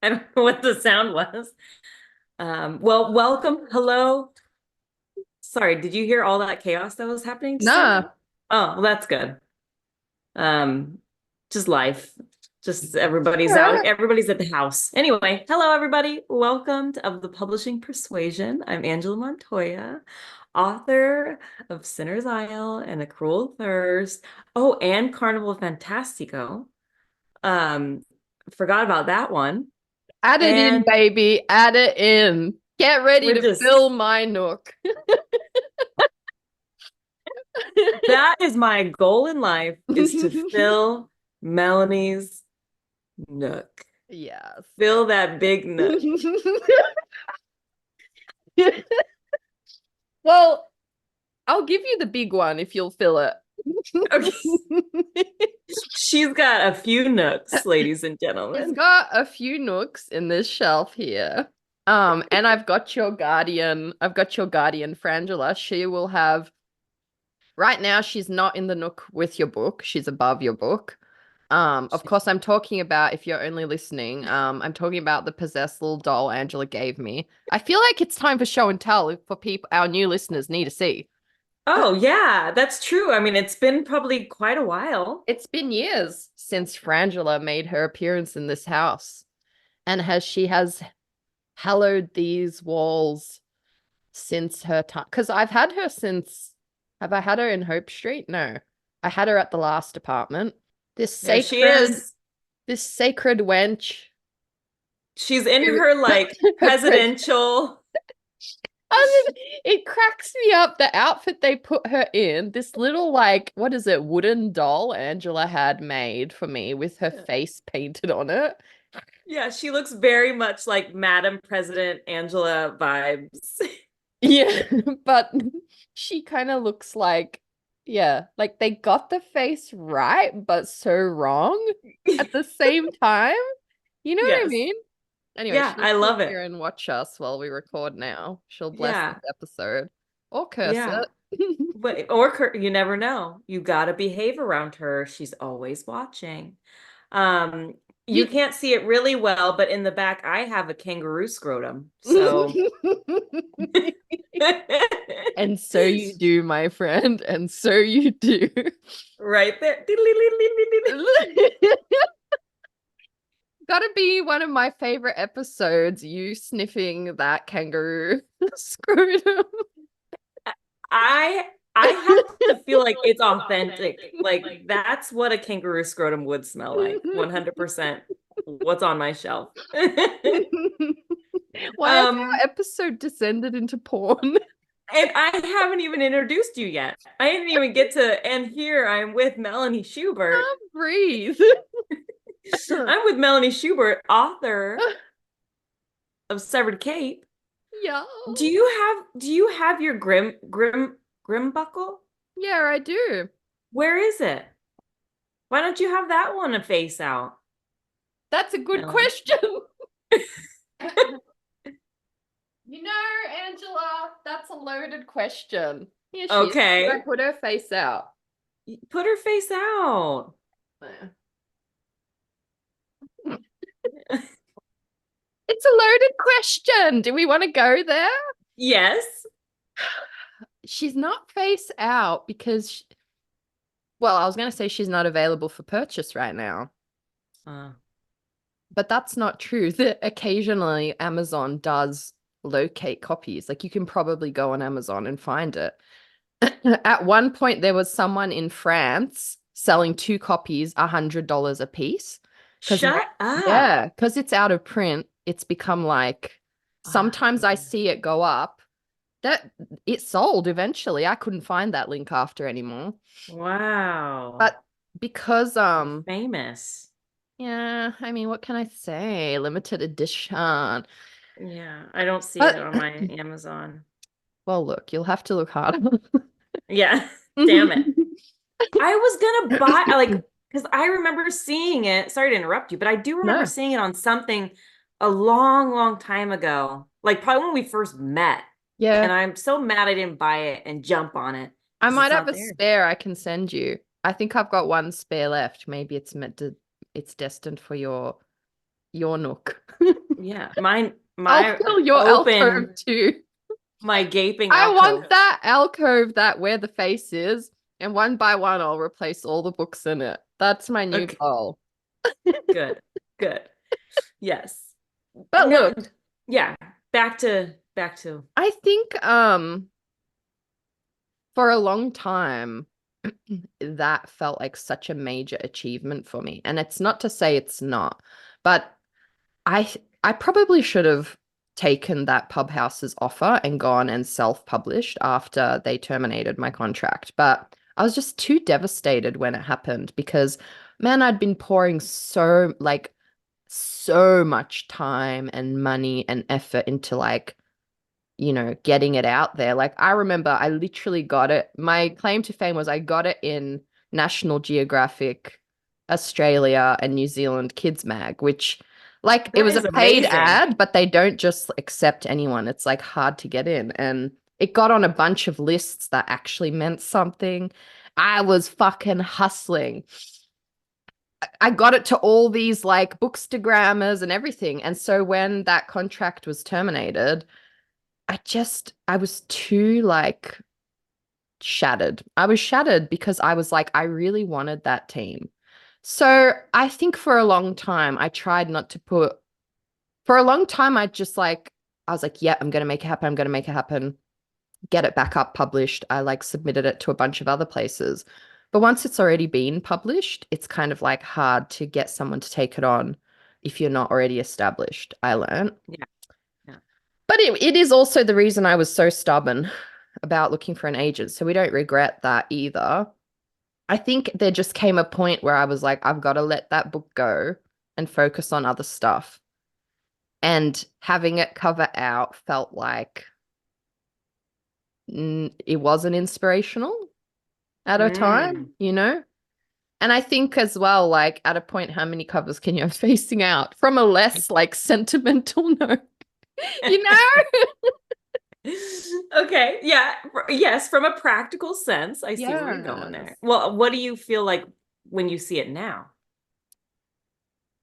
I don't know what the sound was. Well, welcome. Hello. Sorry, did you hear all that chaos that was happening just right Nah, now? Oh, well, that's good. Um, just life. Just everybody's out. alright. Everybody's at the house. Anyway, hello everybody. Welcome to Of the Publishing Persuasion. I'm Angela Montoya, author of Sinner's Isle and A Cruel Thirst. Oh, and Carnival Fantastico. Um, Forgot about that one. Add it in, And baby. Add it in. Get ready we're to just fill my nook. that is my goal in life is to fill Melanie's nook. Yes. Fill that big nook. Well, I'll give you the big one if you'll fill it. Okay. She's got a few nooks, ladies and It's gentlemen. got a few nooks in this shelf here. And I've got your guardian. I've got your guardian, Frangela. She will have right now, she's not in the nook with your book. She's above your book. Of course, I'm talking about, if you're only listening, I'm talking about the possessed little doll Angela gave me. I feel like it's time for show and tell for people our new listeners need to see. Oh, yeah, that's true. I mean, it's been probably quite a while. It's been years since Frangela made her appearance in this house, and she has hallowed these walls since her time. Because I've had her since, have I had her in Hope Street? No, I had her at the last apartment. This There she sacred, is. this sacred wench. She's in her like Her pres- presidential. it cracks me up the outfit they put her in. This little, like, what is it, wooden doll Angela had made for me with her face painted on it. Yeah, she looks very much like Madam President Angela vibes. Yeah, but she kind of looks like, yeah, like they got the face right, but so wrong at the same time. You know what I Yes. mean? Anyway, Yeah, she'll I sit love here it. and watch us while we record now. She'll bless this Yeah. episode or curse Yeah. it. But or you never know. You got to behave around her. She's always watching. Um, you You can't see it really well, but in the back I have a kangaroo scrotum. So And so you do, my friend, and so you do. right there. Gotta be one of my favorite episodes, you sniffing that kangaroo scrotum. I I have to feel like it's authentic. Like that's what a kangaroo scrotum would smell like. 100% what's on my shelf. Why has Um, our episode descended into porn? and I haven't even introduced you yet. I didn't even get to, and here I'm with Melanie Schubert. Can't breathe. I'm with Melanie Schubert, author of Severed Cape. Yeah. Do you have your Grim buckle? Yeah, I do. Where is it? Why don't you have that one to face out, That's a good Melanie? question. You know, Angela, that's a loaded question. Here she is. Should I Okay. put her face out? Put her face out. There. It's a loaded question. Do we want to go there? Yes. She's not face out because, well, I was going to say she's not available for purchase right now, Uh, but that's not true. Occasionally, Amazon does locate copies. Like you can probably go on Amazon and find it. At one point, there was someone in France selling two copies, $100 a piece. Because Shut up. yeah, because it's out of print, it's become like Ah, sometimes I yeah. see it go up. That it sold eventually. I couldn't find that link after anymore. Wow. But because You're famous. yeah, I mean, what can I say? Limited edition. Yeah, I don't see it But on my Amazon. well, look, you'll have to look harder. Yeah, damn it. I was gonna buy like because I remember seeing it. Sorry to interrupt you, but I do remember No. seeing it on something a long, long time ago. Like probably when we first met. And Yeah, I'm so mad I didn't buy it and jump on it I because it's might have not a there. spare I can send you. I think I've got one spare left. Maybe it's destined for your your nook. Yeah, I'll my fill your alcove open, too. my gaping I alcove. want that alcove that where the face is, and one by one I'll replace all the books in it. That's my new Okay, goal. good, good. Yes. But No, look, yeah. Back to. I think for a long time that felt like such a major achievement for me. And it's not to say it's not, but I I probably should have taken that pub house's offer and gone and self-published after they terminated my contract. But I was just too devastated when it happened because man, I'd been pouring so much time and money and effort into getting it out there. Like I remember I literally got it. My claim to fame was I got it in National Geographic, Australia and New Zealand Kids Mag, which like it That was a is paid amazing. ad, but they don't just accept anyone. It's like hard to get in. And it got on a bunch of lists that actually meant something. I was fucking hustling. I got it to all these like bookstagrammers and everything. And so when that contract was terminated, I was too like shattered. I was shattered because I was like, I really wanted that team. So I think for a long time, I tried not to put, for a long time, I was like, yeah, I'm going to make it happen. I'm going to make it happen. Get it back up published. I like submitted it to a bunch of other places. But once it's already been published, it's kind of like hard to get someone to take it on if you're not already established. I learned. Yeah, yeah. But it is also the reason I was so stubborn about looking for an agent. So we don't regret that either. I think there just came a point where I was like, I've got to let that book go and focus on other stuff. And having it cover out felt like it wasn't inspirational at a time, Mm. you know? And I think as well, like at a point, how many covers can you have facing out from a less like sentimental note, you know? Okay, yeah, yes, from a practical sense, I see where you're going Yes. there. Well, what do you feel like when you see it now?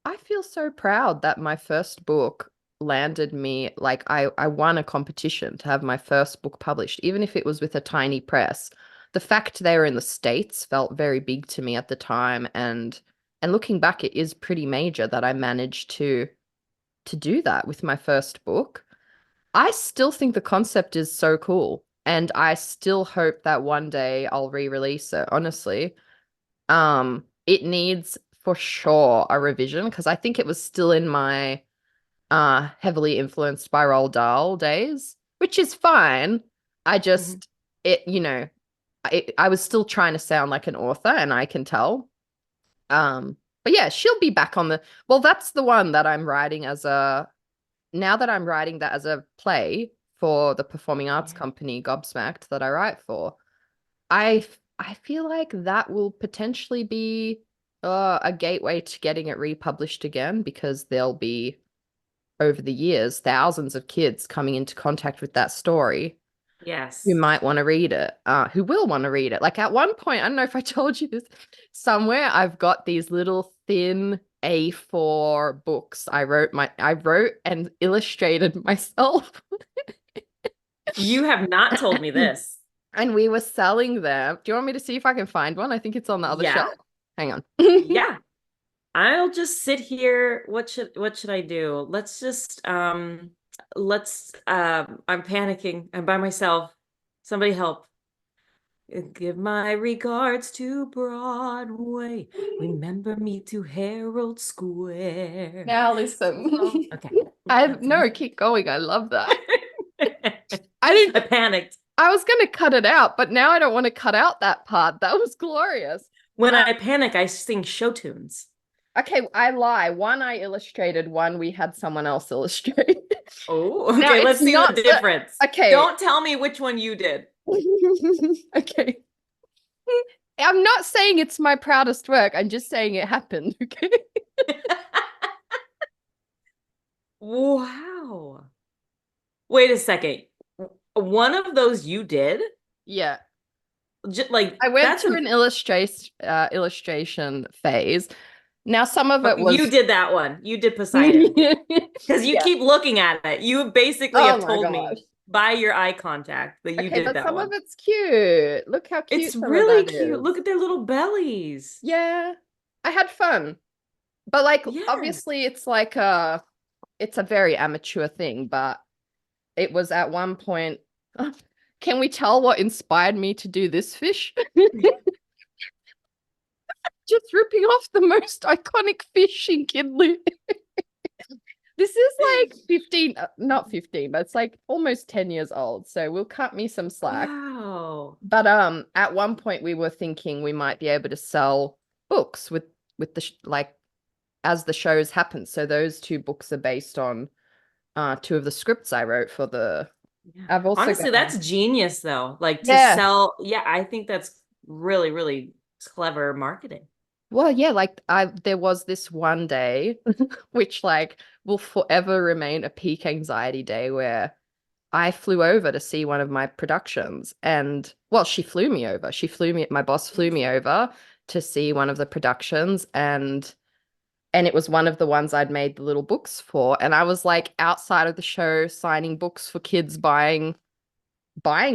I feel so proud that my first book landed me like I won a competition to have my first book published, even if it was with a tiny press. The fact they were in the States felt very big to me at the time, and looking back, it is pretty major that I managed to do that with my first book. I still think the concept is so cool, and I still hope that one day I'll re-release it, honestly. It needs for sure a revision because I think it was still in my heavily influenced by Roald Dahl days, which is fine. I Mhm. just I was still trying to sound like an author and I can tell. But yeah, she'll be back on the well, that's the one that I'm writing as a now that I'm writing that as a play for the performing arts Yeah. company Gobsmacked that I write for. I feel like that will potentially be a gateway to getting it republished again because there'll be over the years thousands of kids coming into contact with that story who Yes. might want to read it, who will want to read it. Like at one point, I don't know if I told you this, somewhere I've got these little thin A4 books. I wrote and illustrated myself. You have not told me this. And we were selling them. Do you want me to see if I can find one? I think it's on the other Yeah. shelf. Hang on. Yeah. I'll just sit here. What should I do? I'm panicking. I'm by myself. Somebody help. Give my regards to Broadway. Remember me to Herald Square. Now listen. Okay. I no, keep going. I love that. I I didn't panicked. I was gonna cut it out, but now I don't want to cut out that part. That was glorious. When I panic, I sing show tunes. Okay, I lie. One I illustrated, one we had someone else illustrate. Oh, Now okay. it's Let's see the not the difference. okay. Don't tell me which one you did. Okay. I'm not saying it's my proudest work. I'm just saying it happened. Okay. Wow. Wait a second. One of those you did? Yeah. Like I went that's through a an illustration phase. Now, some of it You was did that one. You did Poseidon. Because you yeah. keep looking at it. You basically Oh have my told gosh. me by your eye contact that you Okay, did but that some of one. it's cute. Look how It's cute some of really that cute. Look is. at their little bellies. Yeah. I had fun. But like Yeah. obviously it's a very amateur thing, but it was at one point. Can we tell what inspired me to do this fish? Just ripping off the most iconic fish in kid lit. This is like 15, not 15, but it's like almost 10 years old. So we'll cut me some slack. Wow. But at one point we were thinking we might be able to sell books with the like as the shows happen. So those two books are based on two of the scripts I wrote for the Yeah. I've also Honestly, got that's genius though. Like to yeah. sell. Yeah, I think that's really, really clever marketing. Well, yeah, like I there was this one day which like will forever remain a peak anxiety day where I flew over to see one of my productions and well, she flew me over. My boss flew me over to see one of the productions and it was one of the ones I'd made the little books for and I was like outside of the show signing books for kids buying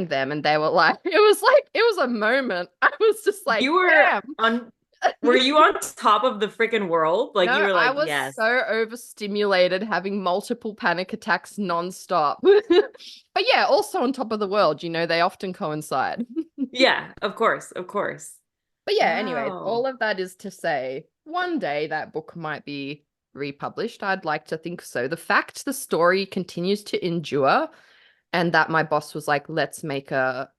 them and they were like it was a moment. I was just like, You were damn. on, were you on top of the freaking world? Like you No, were I like, was yes. so overstimulated, having multiple panic attacks nonstop. But yeah, also on top of the world, they often coincide. Yeah, of course, of course. But yeah, anyway, all Wow. of that is to say, one day that book might be republished. I'd like to think so. The fact the story continues to endure and that my boss was like, let's make a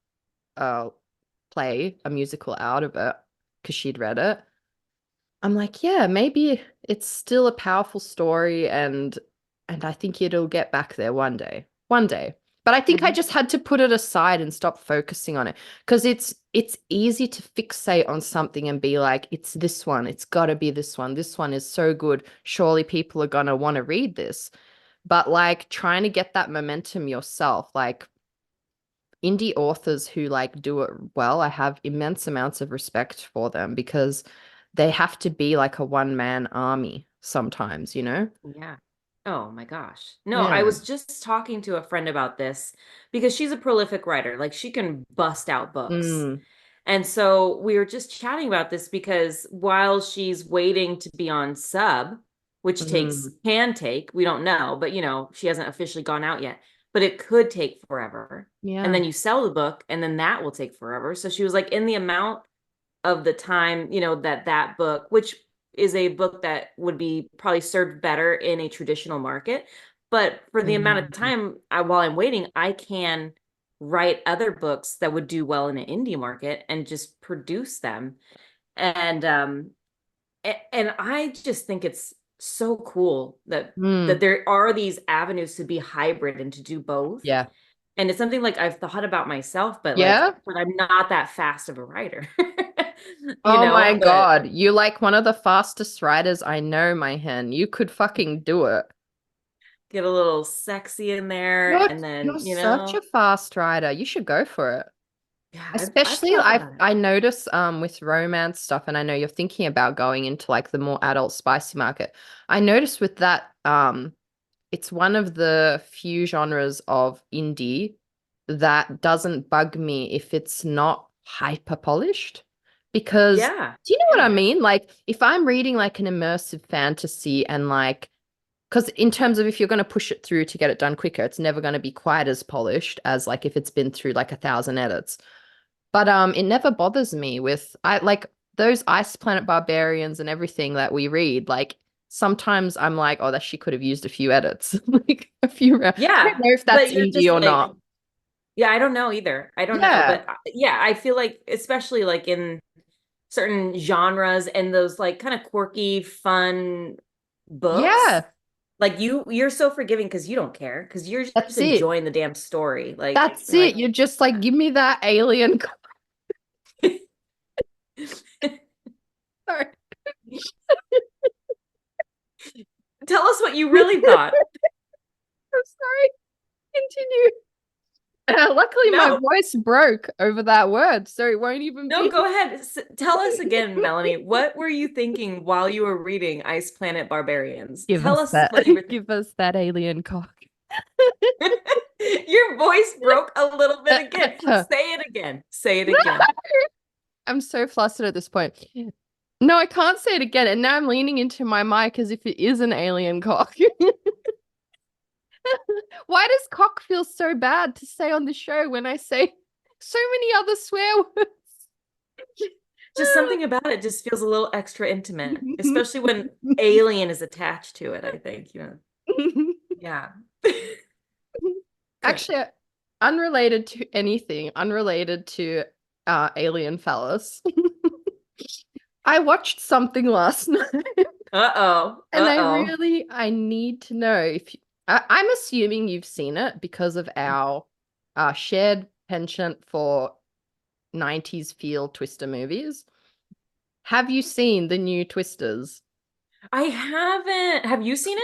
play, a musical out of it because she'd read it. I'm like, yeah, maybe it's still a powerful story and I think it'll get back there one day. One day. But I think I Mhm. just had to put it aside and stop focusing on it because it's easy to fixate on something and be like, it's this one. It's got to be this one. This one is so good. Surely people are going to want to read this. But like trying to get that momentum yourself, like indie authors who like do it well, I have immense amounts of respect for them because they have to be like a one-man army sometimes. Yeah. Oh my gosh. No, I Yeah. was just talking to a friend about this because she's a prolific writer. Like she can bust out books. Mm, And so we were just chatting about this because while she's waiting to be on sub, which mm, can take, we don't know, but she hasn't officially gone out yet, but it could take forever. And yeah. then you sell the book and then that will take forever. So she was like, in the amount of the time, that book, which is a book that would be probably served better in a traditional market. But for the amount of Mm, time while I'm waiting, I can write other books that would do well in an indie market and just produce them. And I just think it's so cool that mm, there are these avenues to be hybrid and to do both. yeah. And it's something like I've thought about myself, but Yeah. I'm not that fast of a writer. Oh my But God. You like one of the fastest writers I know, my hen. You could fucking do it. get a little sexy in there You're and you're then, such a fast writer. You should go for it. yeah, I've Especially thought I about it. I notice with romance stuff, and I know you're thinking about going into like the more adult spicy market. I notice with that it's one of the few genres of indie that doesn't bug me if it's not hyper polished. Because Yeah. do you know what I Yeah. mean? Like if I'm reading like an immersive fantasy and like because in terms of if you're going to push it through to get it done quicker, it's never going to be quite as polished as like if it's been through like 1,000 edits. But it never bothers me with I like those Ice Planet Barbarians and everything that we read. Like sometimes I'm like, oh, that she could have used a few edits, like a few. I don't Yeah. know if that's But you're indie just or like, not. yeah, I don't know either. I don't know. Yeah, But yeah, I feel like, especially like in certain genres and those like kind of quirky, fun books, yeah, like you're so forgiving because you don't care because you're just that's it. enjoying the damn story. Like, That's you're it. like, You're just like, give me that alien. Sorry. tell us what you really thought. I'm sorry. Continue. Luckily, my No, voice broke over that word, so it won't even no, be. go ahead. Tell us again, Melanie. What were you thinking while you were reading Ice Planet Barbarians? Give Tell us us that. what you were Give us that alien cock. Your voice broke a little bit again. Say it again. Say it again. I'm so flustered at this point. No, I can't say it again. And now I'm leaning into my mic as if it is an alien cock. Why does cock feel so bad to say on the show when I say so many other swear words? Just something about it just feels a little extra intimate, especially when alien is attached to it, I think, Yeah. Good. Actually, unrelated to anything, unrelated to Alien Phallus. I watched something last night, Uh-oh. and Uh-oh. I need to know if I'm assuming you've seen it because of our shared penchant for 90s feel Twister movies. Have you seen the new Twisters? I haven't. Have you seen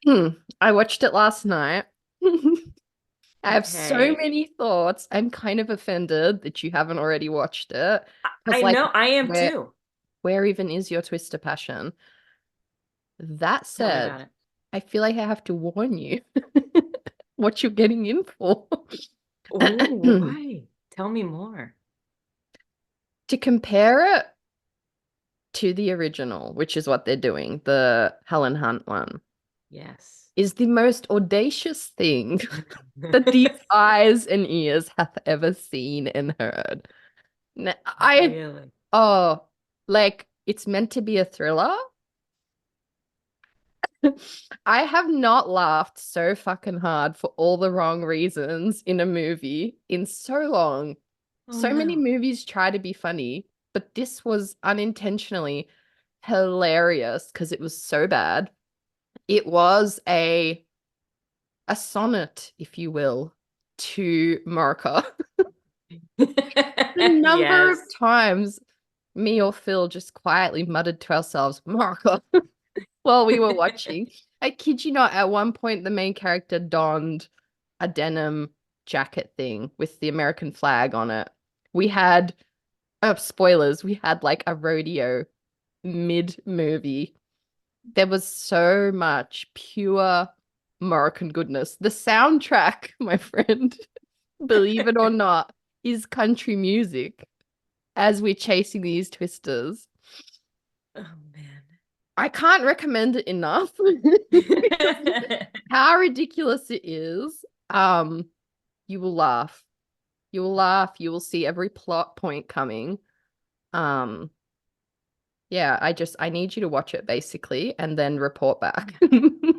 it? I watched it last night. I have so Okay. many thoughts. I'm kind of offended that you haven't already watched it. Because, I like, know I am where too. where even is your Twister passion? That Tell me said, about it. I feel like I have to warn you what you're getting in for. Oh, why? Tell me more. To compare it to the original, which is what they're doing, the Helen Hunt one, Yes. is the most audacious thing that these eyes and ears have ever seen and heard. Really? Oh, like it's meant to be a thriller. I have not laughed so fucking hard for all the wrong reasons in a movie in so long. Oh So many no. movies try to be funny, but this was unintentionally hilarious because it was so bad. It was a sonnet, if you will, to America. The number of Yes. times me or Phil just quietly muttered to ourselves, America, while we were watching. I kid you not, at one point, the main character donned a denim jacket thing with the American flag on it. We had, spoilers, we had like a rodeo mid movie. There was so much pure American goodness. The soundtrack, my friend, believe it or not, is country music as we're chasing these twisters. Oh man. I can't recommend it enough because how ridiculous it is. You will laugh. You will laugh. You will see every plot point coming. Um, yeah, I need you to watch it basically and then report back.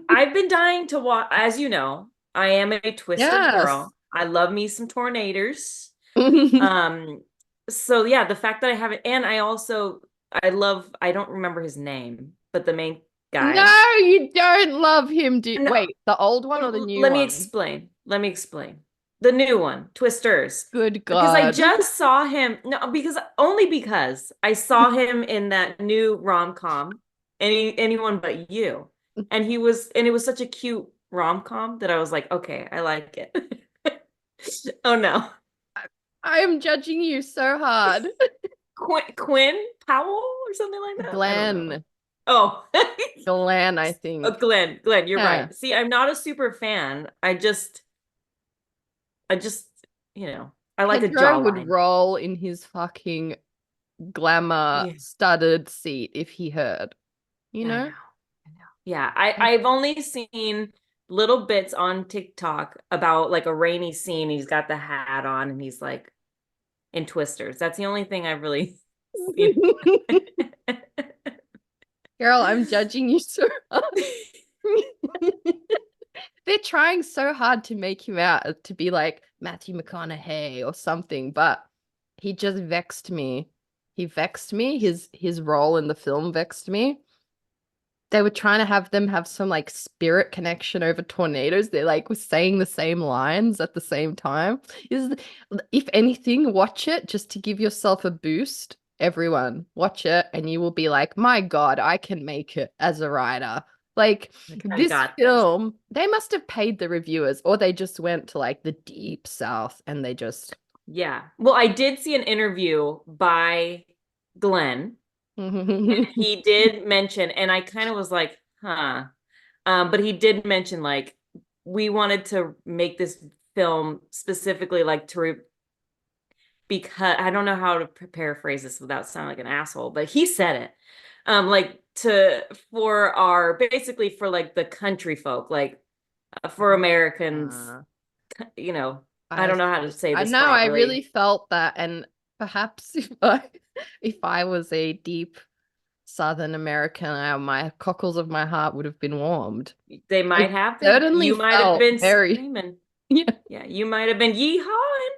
I've been dying to watch, as you know, I am a twisted Yes. girl. I love me some tornadoes. Um, so yeah, the fact that I haven't, and I don't remember his name, but the main guy. No, you don't love him, do No, wait, the old one or the new let me one? explain. Let me explain. The new one, Twisters. Good Because I God. just saw him, no, because I saw him in that new rom-com, anyone but you. And it was such a cute rom-com that I was like, okay, I like it. Oh no. I am judging you so hard. Quinn Powell or something like that? I don't know. Glenn. Oh. Glenn, I Oh, think. Glenn, you're Yeah. right. See, I'm not a super fan. I just, I like a Pedro would jawline. roll in his fucking glamour Yeah, studded seat if he heard, you I know. know? I know. Yeah, I've only seen little bits on TikTok about like a rainy scene. He's got the hat on and he's like in Twisters. That's the only thing I've really seen. Girl, I'm judging you so hard. They're trying so hard to make him out to be like Matthew McConaughey or something, but he just vexed me. He vexed me. His role in the film vexed me. They were trying to have them have some like spirit connection over tornadoes. They like were saying the same lines at the same time. Is if anything, watch it just to give yourself a boost. Everyone, watch it and you will be like, "My God, I can make it as a writer." Like Like, I this got this. film, they must have paid the reviewers, or they just went to like the deep south and they just Yeah. Well, I did see an interview by Glenn. He did mention, and I kind of was like, huh. But he did mention like we wanted to make this film specifically like because I don't know how to paraphrase this without sounding like an asshole, but he said it. Like to for our basically for like the country folk, like for Americans, Uh, you know, I I don't know how to say I this know I properly. really felt that, and perhaps if I was a deep Southern American, my cockles of my heart would have been warmed. They I might have been. certainly You might have felt been very screaming. yeah. Yeah, you might have been yeehawing.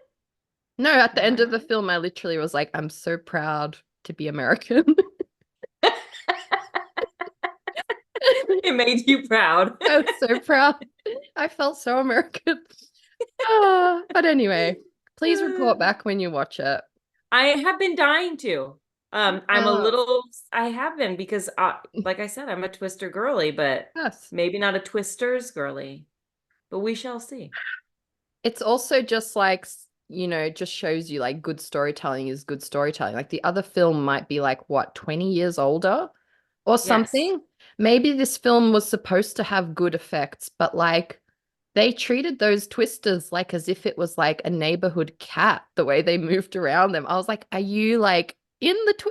No, at the Am I end of the right? film, I literally was like, I'm so proud to be American. It made you proud. I was so proud. I felt so American. But anyway, please report back when you watch it. I have been dying to. I'm a Uh, little, I have been because, like I said, I'm a Twister girly, but yes. maybe not a Twisters girly, but we shall see. It's also just like, just shows you like good storytelling is good storytelling. Like the other film might be like, what, 20 years older or Yes. something? Maybe this film was supposed to have good effects, but like they treated those twisters like as if it was like a neighborhood cat, the way they moved around them. I was like, are you like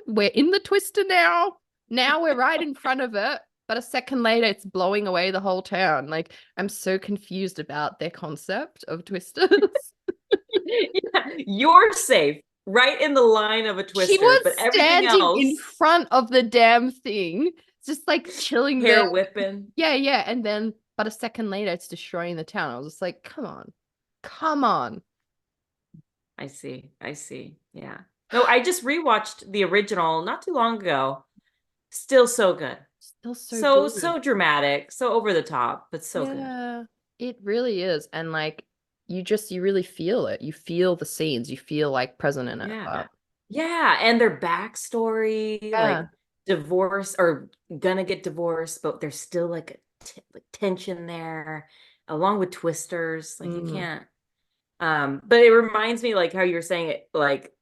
we're in the twister now? Now we're right in front of it. But a second later, it's blowing away the whole town. Like, I'm so confused about their concept of twisters. Yeah, you're safe right in the line of a She Twister, was but everything standing in else, front of the damn thing, just like chilling there. hair whipping. Yeah, yeah. And then, but a second later, it's destroying the town. I was just like, come on, come on. I see. I see. Yeah. No, I just rewatched the original not too long ago. Still so good. Still so So, good. so dramatic, so over the top, but so good. Yeah, it really is. And like, you really feel it. You feel the scenes. You feel like present in it. Yeah. But Yeah. And their backstory, yeah. like divorce or gonna get divorced, but there's still like like tension there, along with twisters. Like you Mm. can't. But it reminds me like how you were saying it, like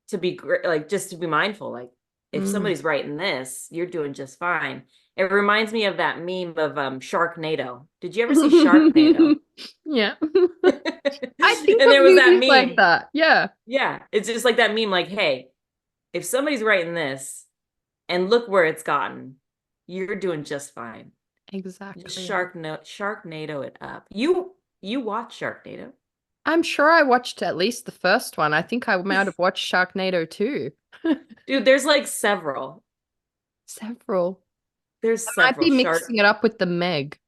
to be like just to be mindful, like if Mm. somebody's writing this, you're doing just fine. It reminds me of that meme of Sharknado. Did you ever see Sharknado? Yeah. And I think of there was that movies like meme. that. Yeah, Yeah, it's just like that meme, like, hey, if somebody's writing this and look where it's gotten, you're doing just fine. Just exactly. Sharknado it up. You watch Sharknado. I'm sure I watched at least the first one. I think I might have watched Sharknado too. Dude, there's like several. Several. There's I might several be mixing shark. it up with the Meg.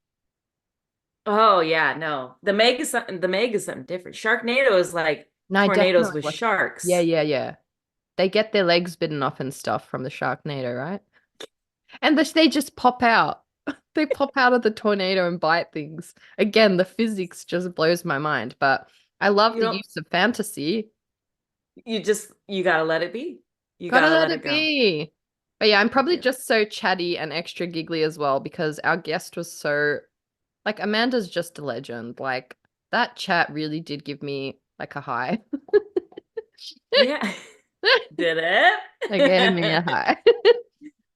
Oh yeah, no. The Meg is something different. Sharknado is like No, I tornadoes definitely with watched. Yeah, sharks. yeah, yeah. They get their legs bitten off and stuff from the Sharknado, right? And they just pop out. They pop out of the tornado and bite things. Again, the physics just blows my mind, but I love You the don't use of fantasy. you gotta let it be. You Gotta gotta let let it it go. be. But yeah, I'm You probably do. just so chatty and extra giggly as well because our guest was so like Amanda's just a legend. Like that chat really did give me like a high. Yeah. Did It gave me a it? high.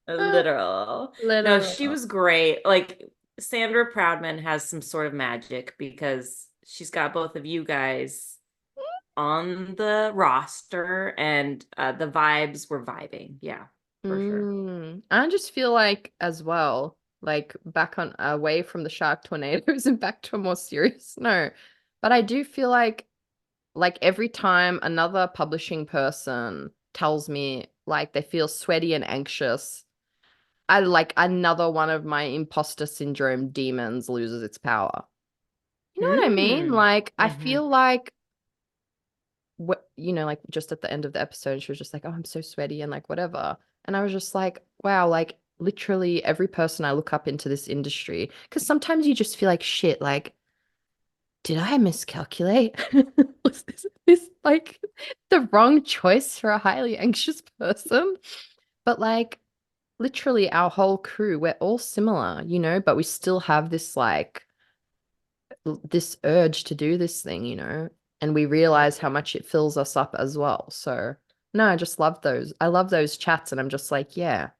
A literal. No, she Literal. was great. Like Sandra Proudman has some sort of magic because she's got both of you guys on the roster and the vibes were vibing. Yeah, for sure. I just feel like as well, like back on away from the shark tornadoes and back to a more serious no. But I do feel like every time another publishing person tells me like they feel sweaty and anxious, I like another one of my imposter syndrome demons loses its power. You know what I mean? Hmm. Like I Hmm. feel like what like just at the end of the episode, she was just like, "Oh, I'm so sweaty," and like whatever. And I was just like, "Wow!" Like literally every person I look up into this industry, because sometimes you just feel like shit. Like, did I miscalculate? Was this like the wrong choice for a highly anxious person? But like, literally our whole crew, we're all similar, but we still have this like this urge to do this thing, and we realize how much it fills us up as well. So, no, I just love those. I love those chats, and I'm just like, yeah,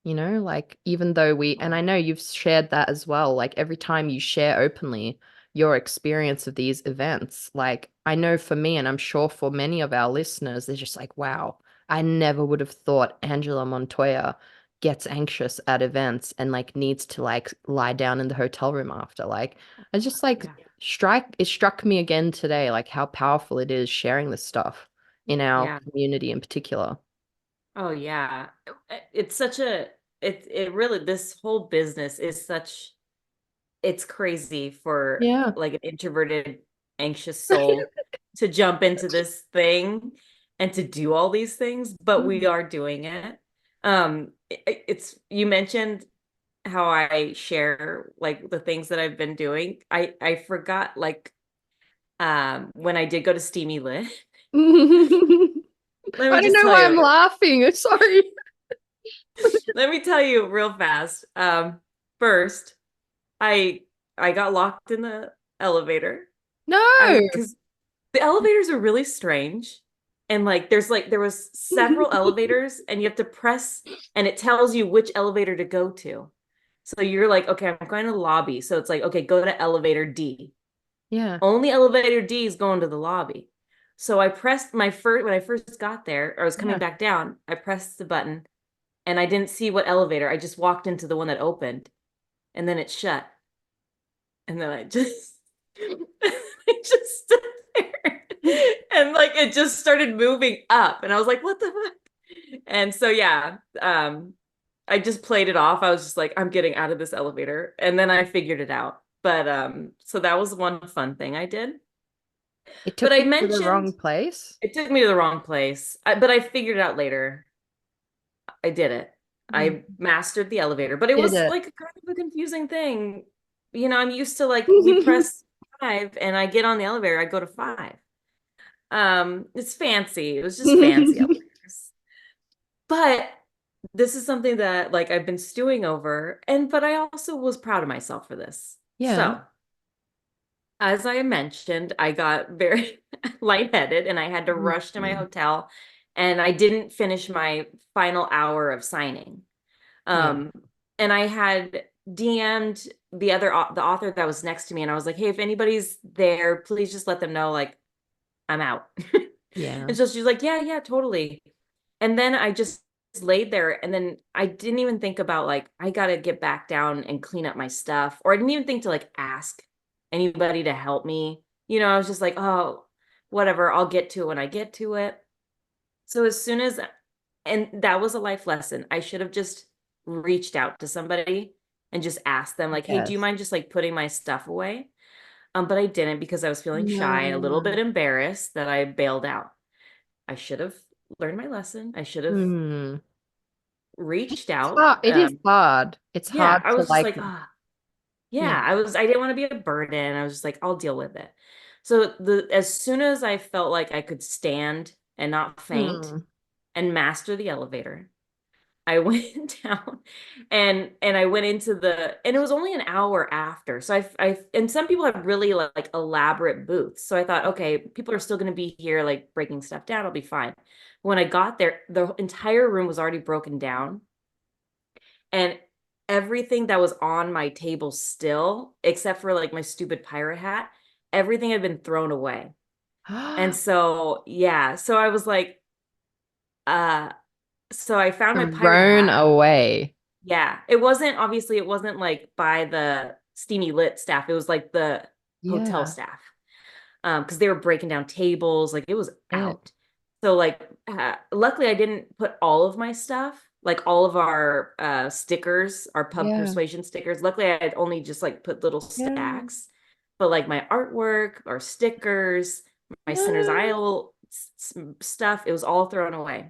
like even though and I know you've shared that as well, like every time you share openly your experience of these events, like I know for me, and I'm sure for many of our listeners, they're just like, wow, I never would have thought Angela Montoya gets anxious at events and like needs to like lie down in the hotel room after. Like, I just like Yeah. it struck me again today, like how powerful it is sharing this stuff in our Yeah. community in particular. Oh yeah. It's such a it really this whole business is such it's crazy for Yeah. like an introverted, anxious soul to jump into this thing and to do all these things, but we are doing it. It's you mentioned how I share like the things that I've been doing. I forgot like when I did go to Steamy Lit. Let me I don't just know tell why you. I'm laughing. Sorry. Let me tell you real fast. First, I I got locked in the elevator. I No. because the elevators are really strange. And like there was several elevators and you have to press and it tells you which elevator to go to. So you're like, okay, I'm going to the lobby. So it's like, okay, go to elevator D. Yeah. Only elevator D is going to the lobby. So I pressed my first when I first got there, or I was coming Yeah. back down, I pressed the button and I didn't see what elevator. I just walked into the one that opened and then it shut. And then I just I just stood there and like it just started moving up and I was like, what the fuck? And so yeah, I just played it off. I was just like, I'm getting out of this elevator. And then I figured it out. But so that was one fun thing I did. It But took I you to the mentioned wrong place. it took me to the wrong place. But I figured it out later. I did it. Mm. I mastered the elevator, but it Did was it. like kind of a confusing thing. I'm used to like we press five and I get on the elevator, I go to five. It's fancy. It was just fancy elevators. But this is something that like I've been stewing over but I also was proud of myself for this. Yeah. So, as I mentioned, I got very lightheaded and I had to rush to my Mhm. hotel and I didn't finish my final hour of signing. Yeah. Um, and I had DM'd the author that was next to me, and I was like, "Hey, if anybody's there, please just let them know like I'm out." Yeah. And so she's like, "Yeah, yeah, totally." And then I just laid there, and then I didn't even think about like I gotta get back down and clean up my stuff, or I didn't even think to like ask anybody to help me. I was just like, "Oh, whatever, I'll get to it when I get to it." So as soon as and that was a life lesson. I should have just reached out to somebody and just asked them like, "Hey, do you Yes. mind just like putting my stuff away?" But I didn't because I was feeling shy and a little No. bit embarrassed that I bailed out. I should have learned my lesson. I should have Hmm. reached It's out. hard. It is hard. It's Yeah, hard I to was just like, like, ah, yeah. yeah, I didn't want to be a burden. I was just like, I'll deal with it. So as soon as I felt like I could stand and not faint Hmm. and master the elevator, I went down and I went into and it was only an hour after. So and some people have really like elaborate booths. So I thought, okay, people are still going to be here like breaking stuff down. I'll be fine. When I got there, the entire room was already broken down and everything that was on my table still, except for like my stupid pirate hat, everything had been thrown away. And so, yeah, so I was like, uh, so I found my pirate Thrown hat. away. Yeah, it wasn't like by the steamy lit staff. It was like the hotel Yeah. staff. Because they were breaking down tables, like it was It. out. So like luckily I didn't put all of my stuff, like all of our stickers, our pub Yeah. persuasion stickers. Luckily I had only just like put little Yeah. stacks. But like my artwork, our stickers, my Sinner's No. Isle stuff, it was all thrown away.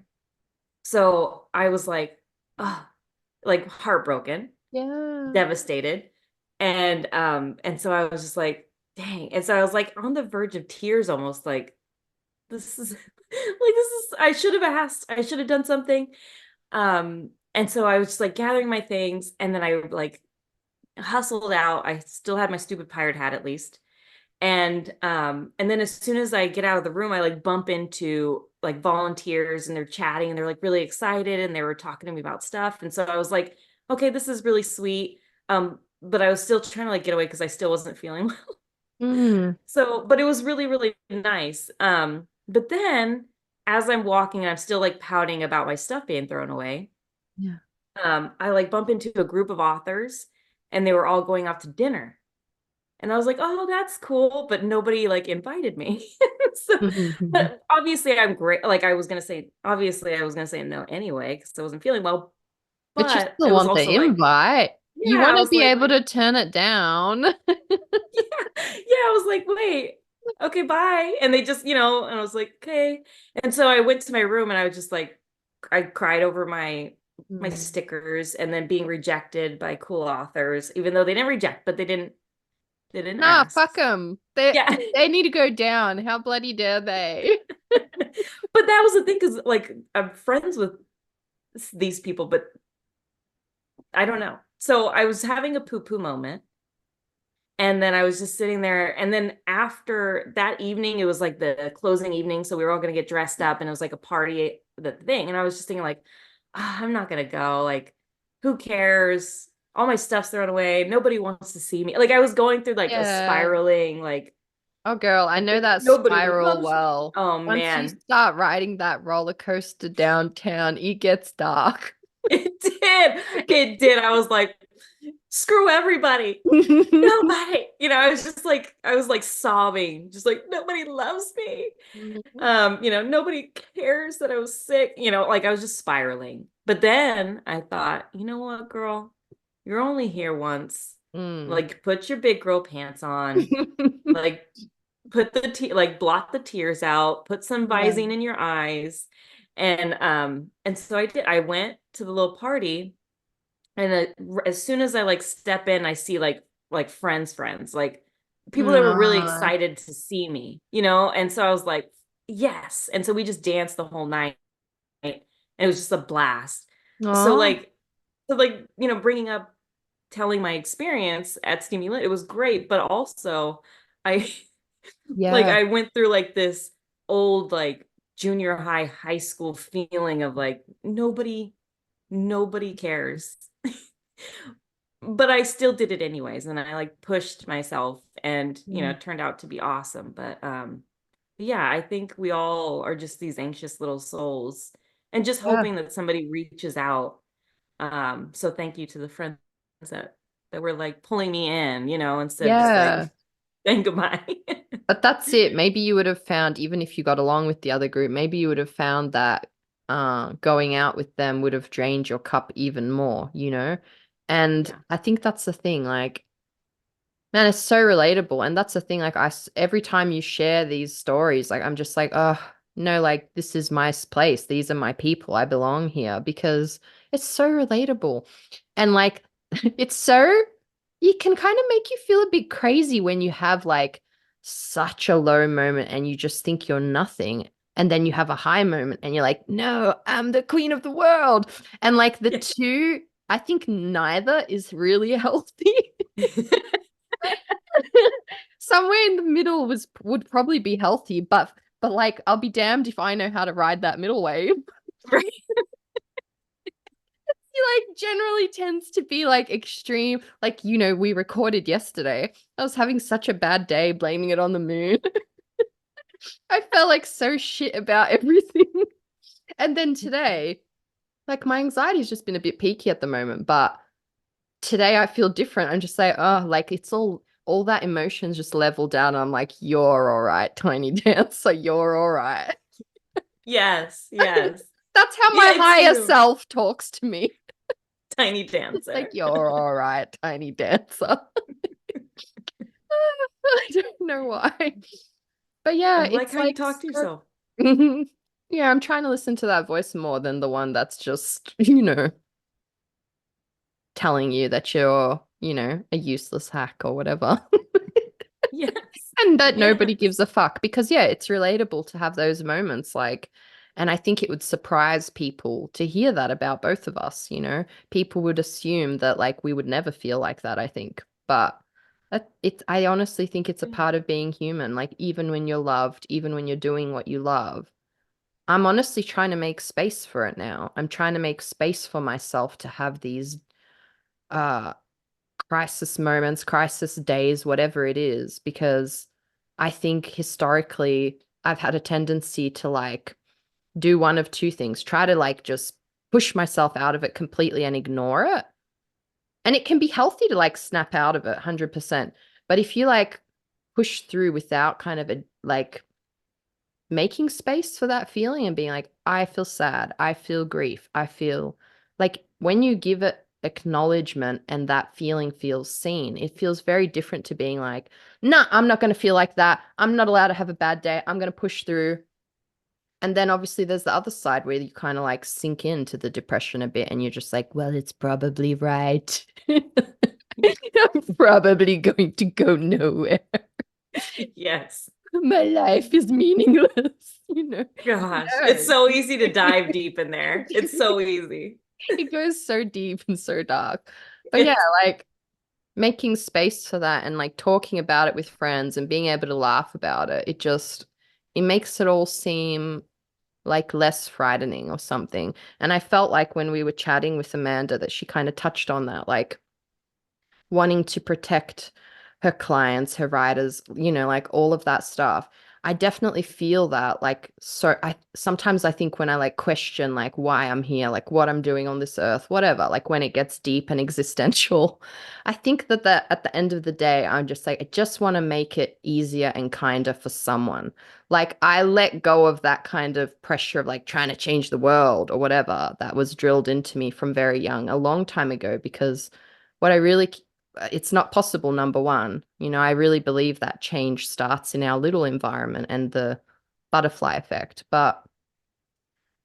So I was oh, like heartbroken, Yeah. devastated. And so I was just like, dang. And so I was like on the verge of tears almost like this is I should have asked, I should have done something. And so I was just like gathering my things, and then I like hustled out. I still had my stupid pirate hat at least. And then as soon as I get out of the room, I like bump into like volunteers, and they're chatting, and they're like really excited, and they were talking to me about stuff. And so I was like, okay, this is really sweet. But I was still trying to like get away because I still wasn't feeling well. Mm. So, but it was really, really nice. But then as I'm walking and I'm still like pouting about my stuff being thrown away, Yeah. I like bump into a group of authors, and they were all going out to dinner. And I was like, oh, that's cool. But nobody like invited me. So, but obviously I'm great. Like obviously I was gonna say no anyway, because I wasn't feeling well. But you But still it was want the also like, invite. You yeah, want I to was be like, able to turn it down. yeah, yeah, I was like, wait, okay, bye. And they just, and I was like, okay. And so I went to my room, and I was just like, I cried over my Mm. stickers, and then being rejected by cool authors, even though they didn't reject, but they didn't Nah, ask. fuck them. They Yeah. they need to go down. How bloody dare they? But that was the thing, because like I'm friends with these people, but I don't know. So I was having a poo poo moment. And then I was just sitting there. And then after that evening, it was like the closing evening. So we were all going to get dressed up, and it was like a party, the thing. And I was just thinking, like, I'm not going to go. Like, who cares? All my stuff's thrown away. Nobody wants to see me. Like, I was going through like a Yeah. spiraling, like, Oh, girl, I know like that nobody spiral loves me. well. Oh, Once you man. start riding that roller coaster downtown, it gets dark. It did. It did. I was like, screw everybody. Nobody. I was like sobbing, just like nobody loves me. Nobody cares that I was sick. Like I was just spiraling. But then I thought, you know what, girl? You're only here once. Mm. Like, put your big girl pants on. Like, like blot the tears out, put some Yeah. Visine in your eyes. And so I did. I went to the little party, and as soon as I like step in, I see like friends, like people that were really Aw. excited to see me, and so I was like, yes. And so we just danced the whole night, and it was just a blast. So Aw. like, bringing up telling my experience at Steamy Lit, it was great, but also I like Yeah. I went through like this old like junior high school feeling of like nobody cares. But I still did it anyways, and I like pushed myself, and Mm. it turned out to be awesome. But yeah, I think we all are just these anxious little souls, and just Yeah. hoping that somebody reaches out. So thank you to the friends that were like pulling me in, instead of just like Yeah. saying goodbye. But that's it. Maybe you would have found, even if you got along with the other group, maybe you would have found that going out with them would have drained your cup even more, you know? And Yeah. I think that's the thing. Like, man, it's so relatable. And that's the thing. Like, every time you share these stories, like, I'm just like, oh, no, like, this is my place. These are my people. I belong here because it's so relatable. And like, it's so, you can kind of make you feel a bit crazy when you have like such a low moment and you just think you're nothing. And then you have a high moment and you're like, no, I'm the queen of the world. And like the Yeah. two, I think neither is really healthy. Somewhere in the middle would probably be healthy, but like I'll be damned if I know how to ride that middle wave. Right. He like generally tends to be like extreme. Like, we recorded yesterday. I was having such a bad day, blaming it on the moon. I felt like so shit about everything. And then today, like my anxiety's just been a bit peaky at the moment, but today I feel different. I'm just like, oh, like it's all that emotions just leveled down. I'm like, you're all right, tiny dancer, you're all right. Yes, yes. That's how Yeah, my it's higher you, self talks to me. tiny It's like, dancer. you're all right, tiny dancer. I don't know why. But I yeah, like it's how you like talk to yourself. yeah, I'm trying to listen to that voice more than the one that's just, telling you that you're, a useless hack or whatever. Yes. And that nobody Yes. gives a fuck because yeah, it's relatable to have those moments like And I think it would surprise people to hear that about both of us, you know. People would assume that like we would never feel like that, I think. But I honestly think it's a part of being human. Like even when you're loved, even when you're doing what you love, I'm honestly trying to make space for it now. I'm trying to make space for myself to have these uh crisis moments, crisis days, whatever it is, because I think historically I've had a tendency to like do one of two things, try to like just push myself out of it completely and ignore it. And it can be healthy to like snap out of it 100%. But if you like push through without kind of a like making space for that feeling and being like, I feel sad, I feel grief, I feel like when you give it acknowledgement and that feeling feels seen, it feels very different to being like, nah, I'm not going to feel like that. I'm not allowed to have a bad day. I'm going to push through. And then obviously there's the other side where you kind of like sink into the depression a bit and you're just like, well, it's probably right. I'm probably going to go nowhere. Yes. My life is meaningless, you know. Gosh, it's No. so easy to dive deep in there. It's so easy. It goes so deep and so dark. But yeah, It's like making space for that and like talking about it with friends and being able to laugh about it, it makes it all seem like less frightening or something. And I felt like when we were chatting with Amanda that she kind of touched on that, like wanting to protect her clients, her writers, you know, like all of that stuff. I definitely feel that like so I sometimes I think when I like question like why I'm here, like what I'm doing on this earth, whatever, like when it gets deep and existential, I think that at the end of the day, I'm just like I just want to make it easier and kinder for someone. Like I let go of that kind of pressure of like trying to change the world or whatever that was drilled into me from very young a long time ago because what I really it's not possible, number one. You know, I really believe that change starts in our little environment and the butterfly effect. But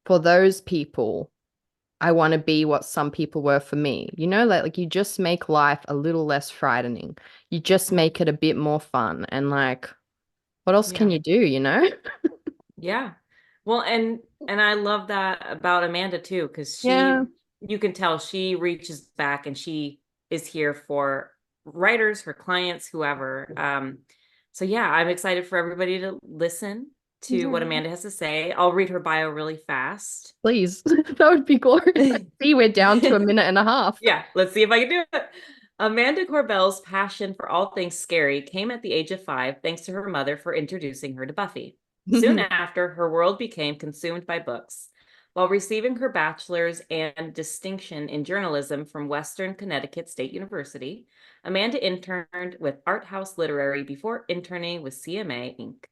for those people, I want to be what some people were for me. You know, like you just make life a little less frightening. You just make it a bit more fun. And like, what else can yeah. you do, you know? Yeah. Well, and I love that about Amanda too, because Yeah. you can tell she reaches back and she is here for writers, her clients, whoever. So yeah, I'm excited for everybody to listen to what Yeah. Amanda has to say. I'll read her bio really fast. Please. That would be glorious. I see we're down to a minute and a half. Yeah, let's see if I can do it. Amanda Corbell's passion for all things scary came at the age of 5, thanks to her mother for introducing her to Buffy. Soon after, her world became consumed by books. While receiving her bachelor's and distinction in journalism from Western Connecticut State University, Amanda interned with ArtHouse Literary before interning with CMA Inc.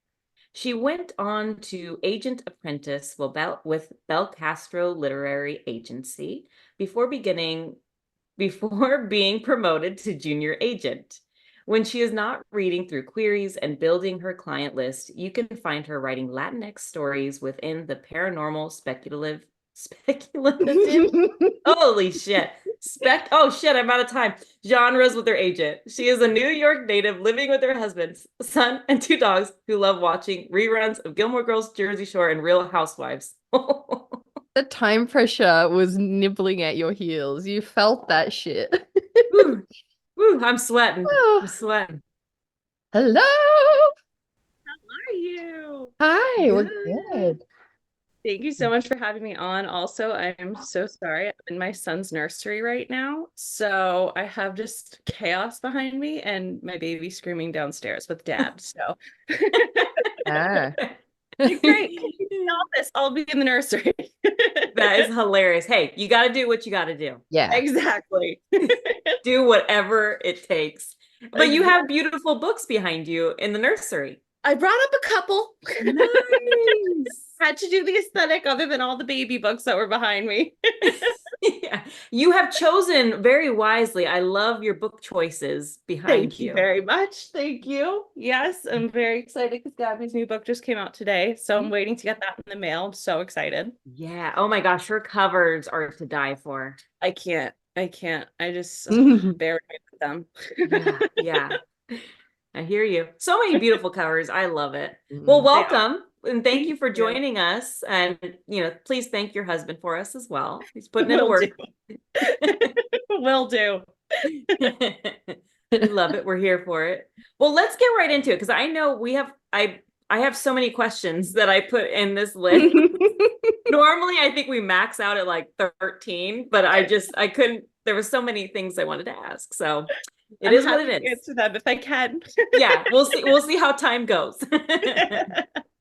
She went on to agent-apprentice with Belcastro Literary Agency before being promoted to junior agent. When she is not reading through queries and building her client list, you can find her writing Latinx stories within the paranormal speculative. Holy shit. Oh shit, I'm out of time. Genres with her agent. She is a New York native living with her husband, son, and 2 dogs who love watching reruns of Gilmore Girls, Jersey Shore, and Real Housewives. The time pressure was nibbling at your heels. You felt that shit. Woo, woo, I'm sweating. Oh, I'm sweating. hello. Are you? Hi, we're Good. good. Thank you so much for having me on. Also, I am so sorry. I'm in my son's nursery right now. So I have just chaos behind me and my baby screaming downstairs with dad. So Ah. great. Can you be in the office? I'll be in the nursery. That is hilarious. Hey, you got to do what you got to do. Yeah. Exactly. Do whatever it takes. But you Exactly. have beautiful books behind you in the nursery. I brought up a couple. Nice. Had to do the aesthetic other than all the baby books that were behind me. Yeah. You have chosen very wisely. I love your book choices behind Thank you you. very much. Thank you. Yes, I'm very excited because Gabby's new book just came out today. So I'm waiting to get that in the mail. I'm so excited. Yeah. Oh my gosh, her covers are to die for. I can't. I can't. I just bear with them. Yeah. Yeah. I hear you. So many beautiful covers. I love it. Well, They are. welcome. And thank you Thank for you. joining us. And, please thank your husband for us as well. He's putting in the Will work. do. Will do. We love it. We're here for it. Well, let's get right into it because I know I have so many questions that I put in this list. Normally, I think we max out at like 13, but I couldn't, there were so many things I wanted to ask. So it I'm is what happy it to is. answer them if I can. Yeah, we'll see. We'll see how time goes.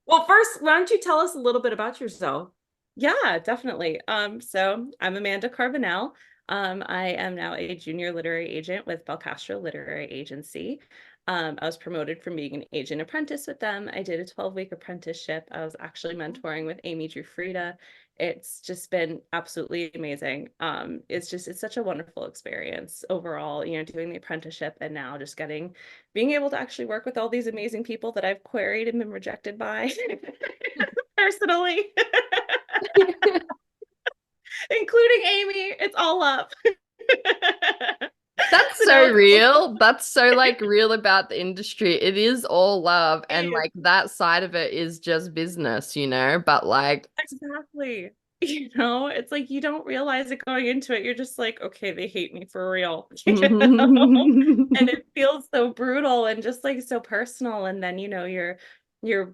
Well, first, why don't you tell us a little bit about yourself? Yeah, definitely. So I'm Amanda Carbonell. I am now a junior literary agent with Belcastro Literary Agency. I was promoted from being an agent apprentice with them. I did a 12-week apprenticeship. I was actually mentoring with Amy Drew Frieda. It's just been absolutely amazing. It's such a wonderful experience overall, doing the apprenticeship and now just being able to actually work with all these amazing people that I've queried and been rejected by personally. Including Amy. It's all love. That's So now so it's all real. That's so like real about the industry. It is all love, and is. like that side of it is just business, but like Exactly. It's like you don't realize it going into it. You're just like, okay, they hate me for real. And it feels so brutal and just like so personal. And then, you're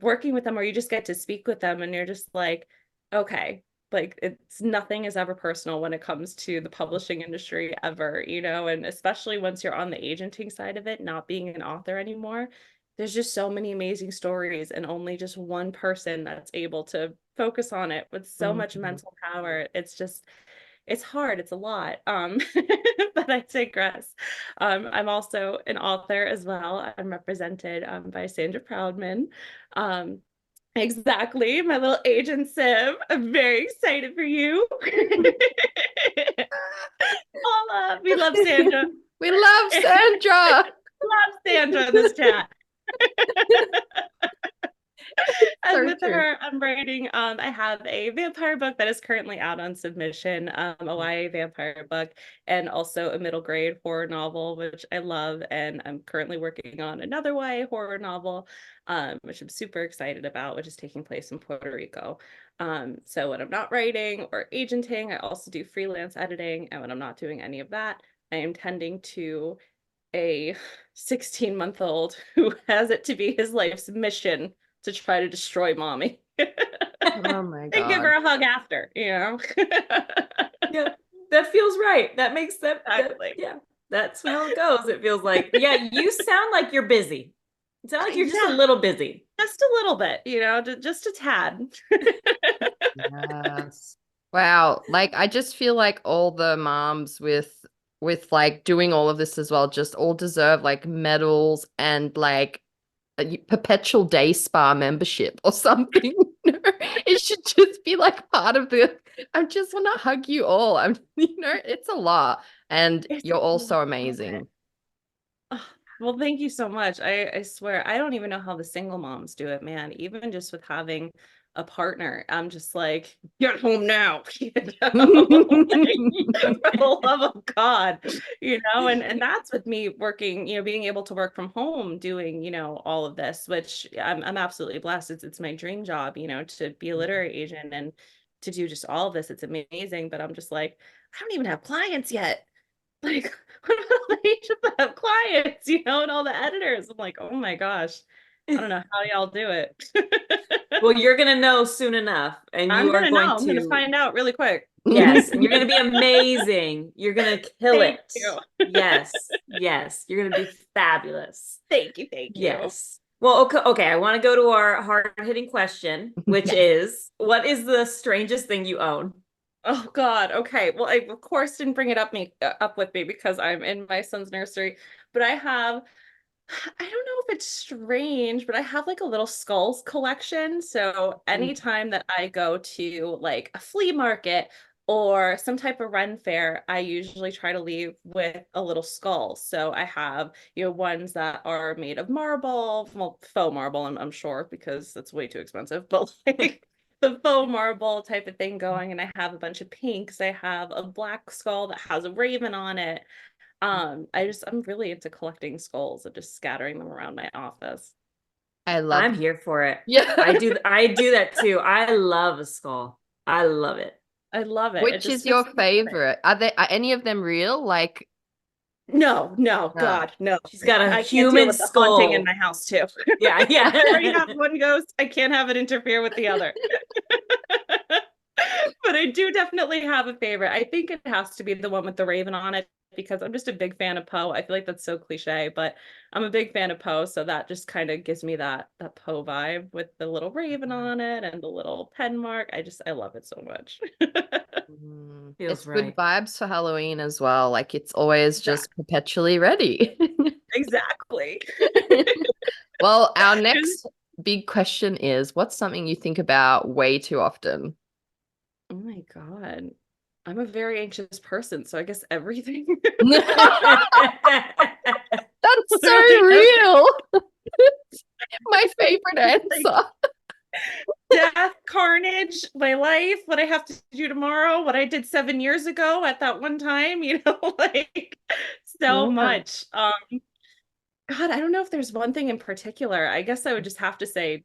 working with them or you just get to speak with them and you're just like, okay, like it's nothing is ever personal when it comes to the publishing industry ever, and especially once you're on the agenting side of it, not being an author anymore. There's just so many amazing stories and only just one person that's able to focus on it with so much Mhm. mental power. It's hard, it's a lot. But I digress. I'm also an author as well. I'm represented by Sandra Proudman. Um, exactly, my little agent Sim. I'm very excited for you. We love Sandra. We love Sandra. Love Sandra in this chat. And So with true. her, I'm writing, I have a vampire book that is currently out on submission, a YA vampire book, and also a middle grade horror novel, which I love. And I'm currently working on another YA horror novel, which I'm super excited about, which is taking place in Puerto Rico. So when I'm not writing or agenting, I also do freelance editing. And when I'm not doing any of that, I am tending to a 16-month-old who has it to be his life's mission to try to destroy mommy Oh my and give her God. a hug after, Yeah, that feels right. That makes Exactly. yeah, that's how it goes. It feels like, yeah, you sound like you're busy. You sound like you're just a Yeah, little busy. just a little bit, just a tad. Yes. Wow. Like I just feel like all the moms with like doing all of this as well just all deserve like medals and like a perpetual day spa membership or something. It should just be like part of the I just want to hug you all. It's a lot. And It's you're a also lot. amazing. Oh, well, thank you so much. I swear, I don't even know how the single moms do it, man. Even just with having a partner, I'm just like, get home now, Like, for the love of God, and that's with me working, being able to work from home, doing, all of this, which I'm absolutely blessed. It's my dream job, to be a literary agent and to do just all of this. It's amazing, but I'm just like, I don't even have clients yet. Like, what about the agents that have clients, and all the editors? I'm like, oh my gosh, I don't know how y'all do it. Well, you're gonna know soon enough, and I'm you are gonna know. going I'm gonna to, find out really quick. yes, and you're gonna be amazing. You're gonna kill Thank it. you. Yes, yes, you're gonna be fabulous. Thank you. Thank you. Yes. Well, okay. I want to go to our hard-hitting question, which Yes. is, what is the strangest thing you own? Oh God. Okay. Well, I of course didn't bring it up with me because I'm in my son's nursery, but I don't know if it's strange, but I have like a little skulls collection. So anytime that I go to like a flea market or some type of run fair, I usually try to leave with a little skull. So I have, ones that are made of marble, well, faux marble, I'm sure, because that's way too expensive, but like the faux marble type of thing going. And I have a bunch of pinks. I have a black skull that has a raven on it. I'm really into collecting skulls and just scattering them around my office. I love I'm here for it. Yeah. I do that too. I love a skull. I love it. I love it. It Which just is your makes me happy. favorite? Are any of them real? Like, No, no, no. God, no. She's got a I can't deal human with the haunting in skull. my house too. Yeah, I already have yeah. one ghost. I can't have it interfere with the other. But I do definitely have a favorite. I think it has to be the one with the raven on it because I'm just a big fan of Poe. I feel like that's so cliche, but I'm a big fan of Poe, so that just kind of gives me that Poe vibe with the little raven on it and the little pen mark. I love it so much. Feels It's good right. vibes for Halloween as well. Like it's always just Exactly. perpetually ready. Exactly. Well, our next big question is, what's something you think about way too often? Oh my God. I'm a very anxious person, so I guess everything. That's so Literally real. My favorite like answer. death, carnage, my life, what I have to do tomorrow, what I did 7 years ago at that one time, like so Yeah. much. God, I don't know if there's one thing in particular. I guess I would just have to say,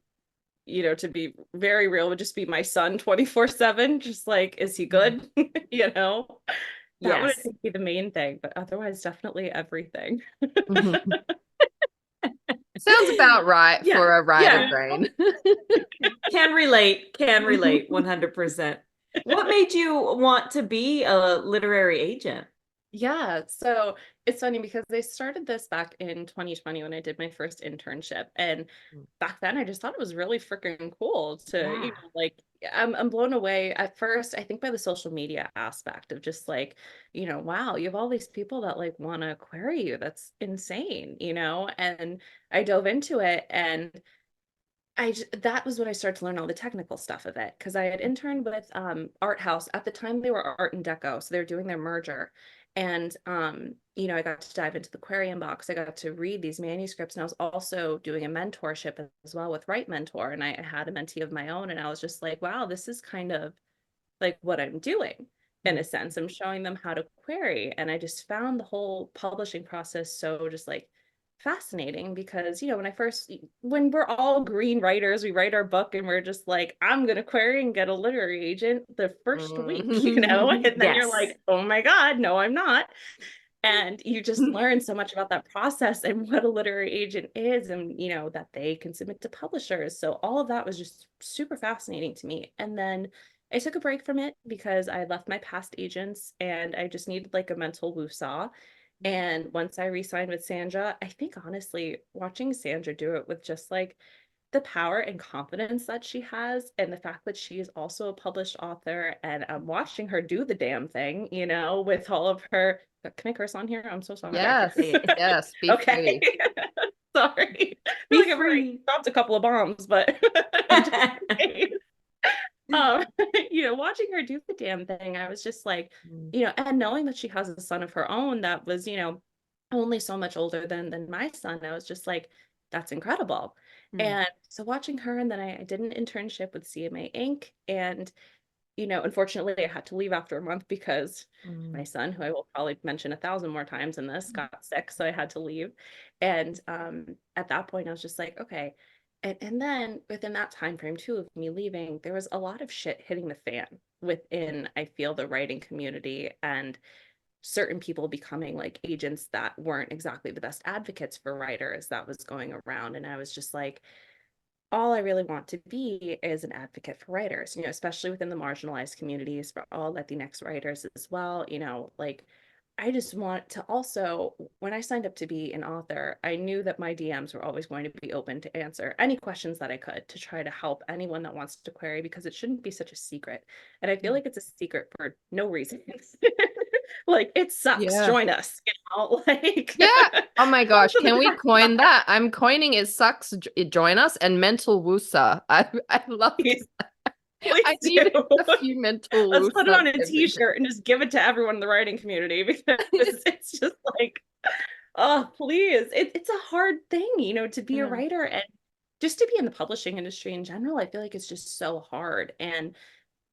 to be very real, would just be my son 24/7. Just like, is he good? You know, that would Yes. be the main thing, but otherwise, definitely everything. Mhm. Sounds about right Yeah. for a writer Yeah. brain. Can relate. Can relate 100%. What made you want to be a literary agent? Yeah, so it's funny because they started this back in 2020 when I did my first internship. And back then I just thought it was really freaking cool to, Yeah. like I'm blown away at first, I think by the social media aspect of just like, wow, you have all these people that like want to query you. That's insane. And I dove into it and that was when I started to learn all the technical stuff of it because I had interned with ArtHouse at the time. They were Art and Deco, so they were doing their merger. And I got to dive into the query inbox. I got to read these manuscripts, and I was also doing a mentorship as well with Write Mentor. And I had a mentee of my own, and I was just like, wow, this is kind of like what I'm doing in a sense. I'm showing them how to query. And I just found the whole publishing process so just like fascinating because, when we're all green writers, we write our book and we're just like, I'm going to query and get a literary agent the first week, and then you're Yes. like, oh my God, no, I'm not. And you just learn so much about that process and what a literary agent is and, that they can submit to publishers. So all of that was just super fascinating to me. And then I took a break from it because I left my past agents and I just needed like a mental woosah. And once I re-signed with Sandra, I think honestly, watching Sandra do it with just like the power and confidence that she has, and the fact that she is also a published author, and I'm watching her do the damn thing, with all of her. Can I curse on here? I'm so sorry. Yes, Say it. yes, be Okay. free. Sorry. I feel Be like I've already free. dropped a couple of bombs, but just in case. um, watching her do the damn thing, I was just like, and knowing that she has a son of her own that was, only so much older than my son, I was just like, that's incredible. Hmm. And so watching her, and then I did an internship with CMA Inc. And, unfortunately, I had to leave after a month because my son, who I will probably mention 1,000 more times in this, got sick, so I had to leave. And at that point, I was just like, okay. And then within that time frame too of me leaving, there was a lot of shit hitting the fan within, I feel, the writing community and certain people becoming like agents that weren't exactly the best advocates for writers that was going around. And I was just like, all I really want to be is an advocate for writers, especially within the marginalized communities, for all Latinx writers as well. Like I just want to also, when I signed up to be an author, I knew that my DMs were always going to be open to answer any questions that I could to try to help anyone that wants to query because it shouldn't be such a secret. And I feel like it's a secret for no reason. Like it sucks. Yeah. Join us, like Yeah. Oh my gosh. most of the Can we time. coin that? I'm coining it sucks. Join us and mental woosah. I love Please, that. I please need do. a few mental Let's put it woosahs on a every day. t-shirt and just give it to everyone in the writing community because it's just like, oh, please. It's a hard thing, to be a Yeah. writer and just to be in the publishing industry in general. I feel like it's just so hard. And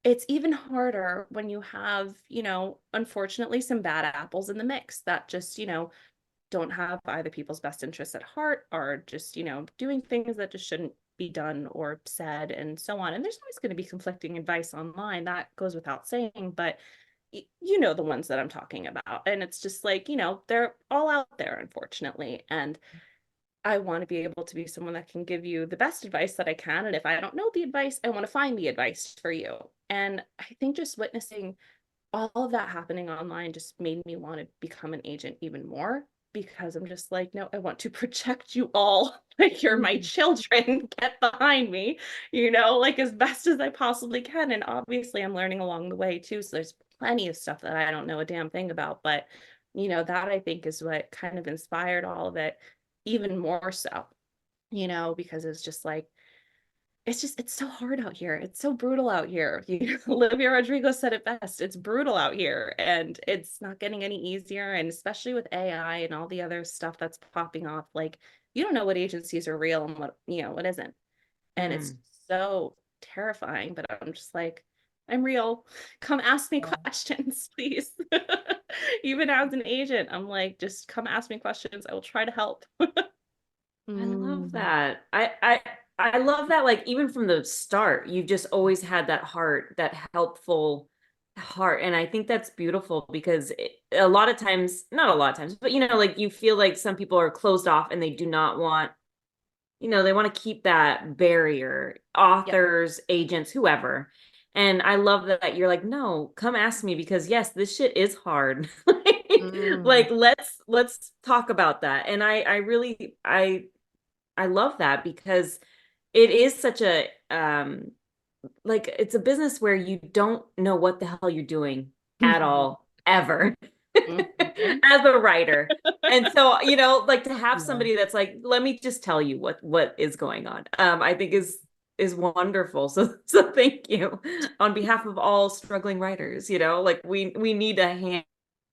it's even harder when you have, unfortunately, some bad apples in the mix that just, don't have either people's best interests at heart, are just, doing things that just shouldn't be done or said, and so on. And there's always going to be conflicting advice online. That goes without saying, but you know the ones that I'm talking about. And it's just like, they're all out there, unfortunately. And I want to be able to be someone that can give you the best advice that I can. And if I don't know the advice, I want to find the advice for you. And I think just witnessing all of that happening online just made me want to become an agent even more, because I'm just like, no, I want to protect you all. Like, you're my children. Get behind me, like as best as I possibly can. And obviously I'm learning along the way too. So there's plenty of stuff that I don't know a damn thing about, but that I think is what kind of inspired all of it even more so, because it's just like, it's so hard out here. It's so brutal out here. Olivia Rodrigo said it best. It's brutal out here, and it's not getting any easier. And especially with AI and all the other stuff that's popping off, like, you don't know what agencies are real and what isn't. And it's so terrifying, but I'm just like, I'm real. Come ask me questions, please. Even as an agent, I'm like, just come ask me questions. I will try to help. I love that. I love that, like, even from the start, you've just always had that heart, that helpful heart. And I think that's beautiful, because a lot of times, not a lot of times, but like, you feel like some people are closed off and they do not want, they want to keep that barrier, authors, agents, whoever. And I love that you're like, no, come ask me, because yes, this shit is hard. Like, let's talk about that. And I really, I love that, because it is such a like, it's a business where you don't know what the hell you're doing at all, ever, as a writer. And so, like, to have somebody that's like, let me just tell you what is going on, I think is wonderful. So thank you on behalf of all struggling writers. Like, we need a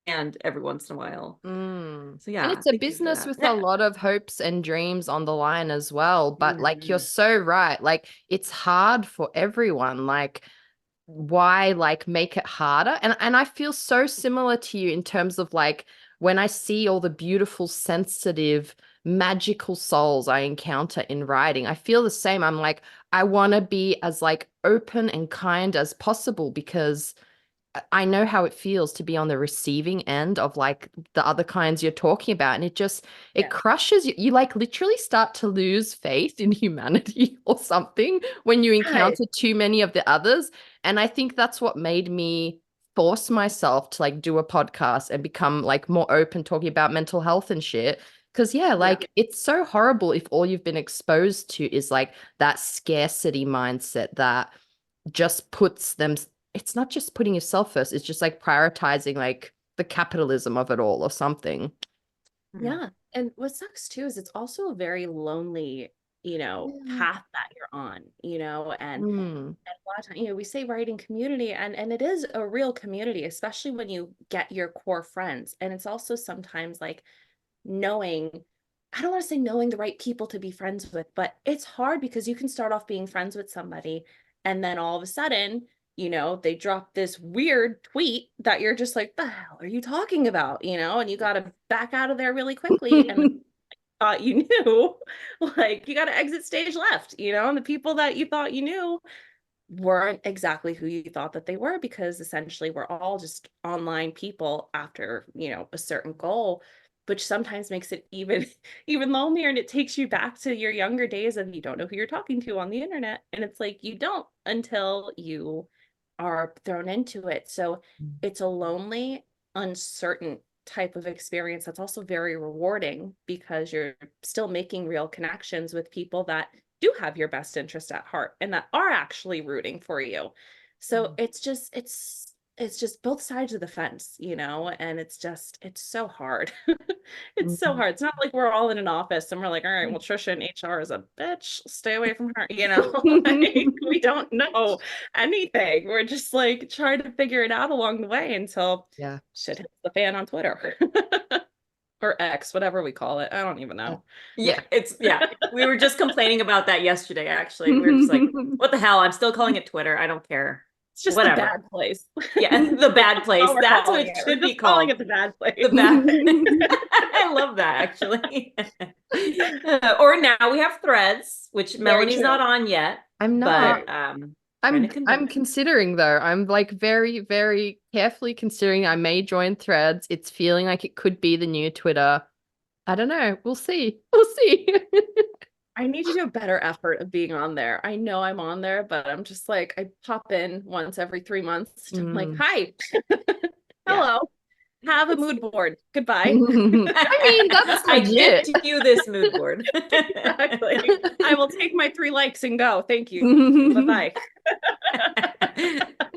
hand every once in a while. So yeah, and it's a thank you for business that. with a lot of hopes and dreams on the line as well. But like, you're so right. Like, it's hard for everyone. Like, why like make it harder? And I feel so similar to you in terms of like, when I see all the beautiful, sensitive, magical souls I encounter in writing, I feel the same. I'm like, I want to be as like open and kind as possible, because I know how it feels to be on the receiving end of like the other kinds you're talking about. And it crushes you. You like literally start to lose faith in humanity or something when you encounter too many of the others. And I think that's what made me force myself to like do a podcast and become like more open talking about mental health and shit. Because like, it's so horrible if all you've been exposed to is like that scarcity mindset that just puts them, it's not just putting yourself first, it's just like prioritizing like the capitalism of it all or something. Yeah. And what sucks too is it's also a very lonely, path that you're on, and a lot of times, we say writing community, and it is a real community, especially when you get your core friends. And it's also sometimes like knowing, I don't want to say knowing the right people to be friends with, but it's hard, because you can start off being friends with somebody, and then all of a sudden, they drop this weird tweet that you're just like, the hell are you talking about? And you got to back out of there really quickly. And thought you knew, like, you got to exit stage left, and the people that you thought you knew weren't exactly who you thought that they were, because essentially we're all just online people after, a certain goal, which sometimes makes it even lonelier. And it takes you back to your younger days of, you don't know who you're talking to on the internet. And it's like, you don't until you are thrown into it. So it's a lonely, uncertain type of experience that's also very rewarding, because you're still making real connections with people that do have your best interest at heart and that are actually rooting for you. So it's just both sides of the fence, and it's so hard. It's so hard. It's not like we're all in an office and we're like, all right, well, Trisha in HR is a bitch. Stay away from her. Like, we don't know anything. We're just like trying to figure it out along the way until shit hits the fan on Twitter. Or X, whatever we call it. I don't even know. Yeah, we were just complaining about that yesterday, actually. We were just like, what the hell? I'm still calling it Twitter. I don't care. It's just the whatever. bad place. Yeah, the bad place. That's what we're That's what calling it it. should We're be just calling called. it the bad place. The bad. I love that actually. Or now we have Threads, which Very Melanie's true. not on yet, I'm but not. trying to I'm convince. considering though. I'm like very, very carefully considering I may join Threads. It's feeling like it could be the new Twitter. I don't know. We'll see. We'll see. I need to do a better effort of being on there. I know I'm on there, but I'm just like, I pop in once every 3 months. I'm like, hi, hello, have a mood board. Goodbye. I mean, that's I legit. gift you this mood board. Exactly. I will take my 3 likes and go. Thank you. Bye-bye.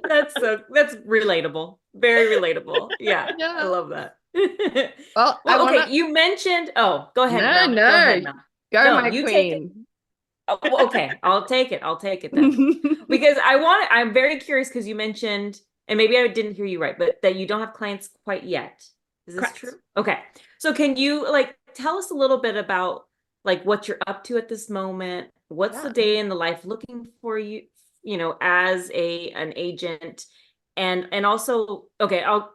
That's relatable. Very relatable. Yeah, Yeah. I love that. Well, I Well, okay, wanna. you mentioned, oh, go ahead, No, Mel. Go ahead, no. Mel. Go, No, my you take it. queen. Oh, well, okay, I'll take it. I'll take it then. Because I'm very curious because you mentioned, and maybe I didn't hear you right, but that you don't have clients quite yet. Is this Correct. true? Okay. So can you like tell us a little bit about like what you're up to at this moment? What's the Yeah. day in the life looking for you, as an agent? And also, okay, I'll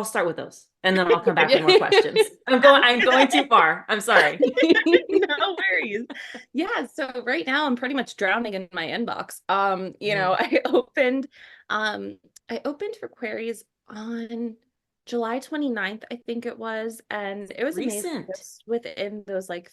start with those and then I'll come back with more questions. I'm going too far. I'm sorry. No worries. Yeah, so right now I'm pretty much drowning in my inbox. I opened for queries on July 29th, I think it was, and it was amazing. Recent. Just within those like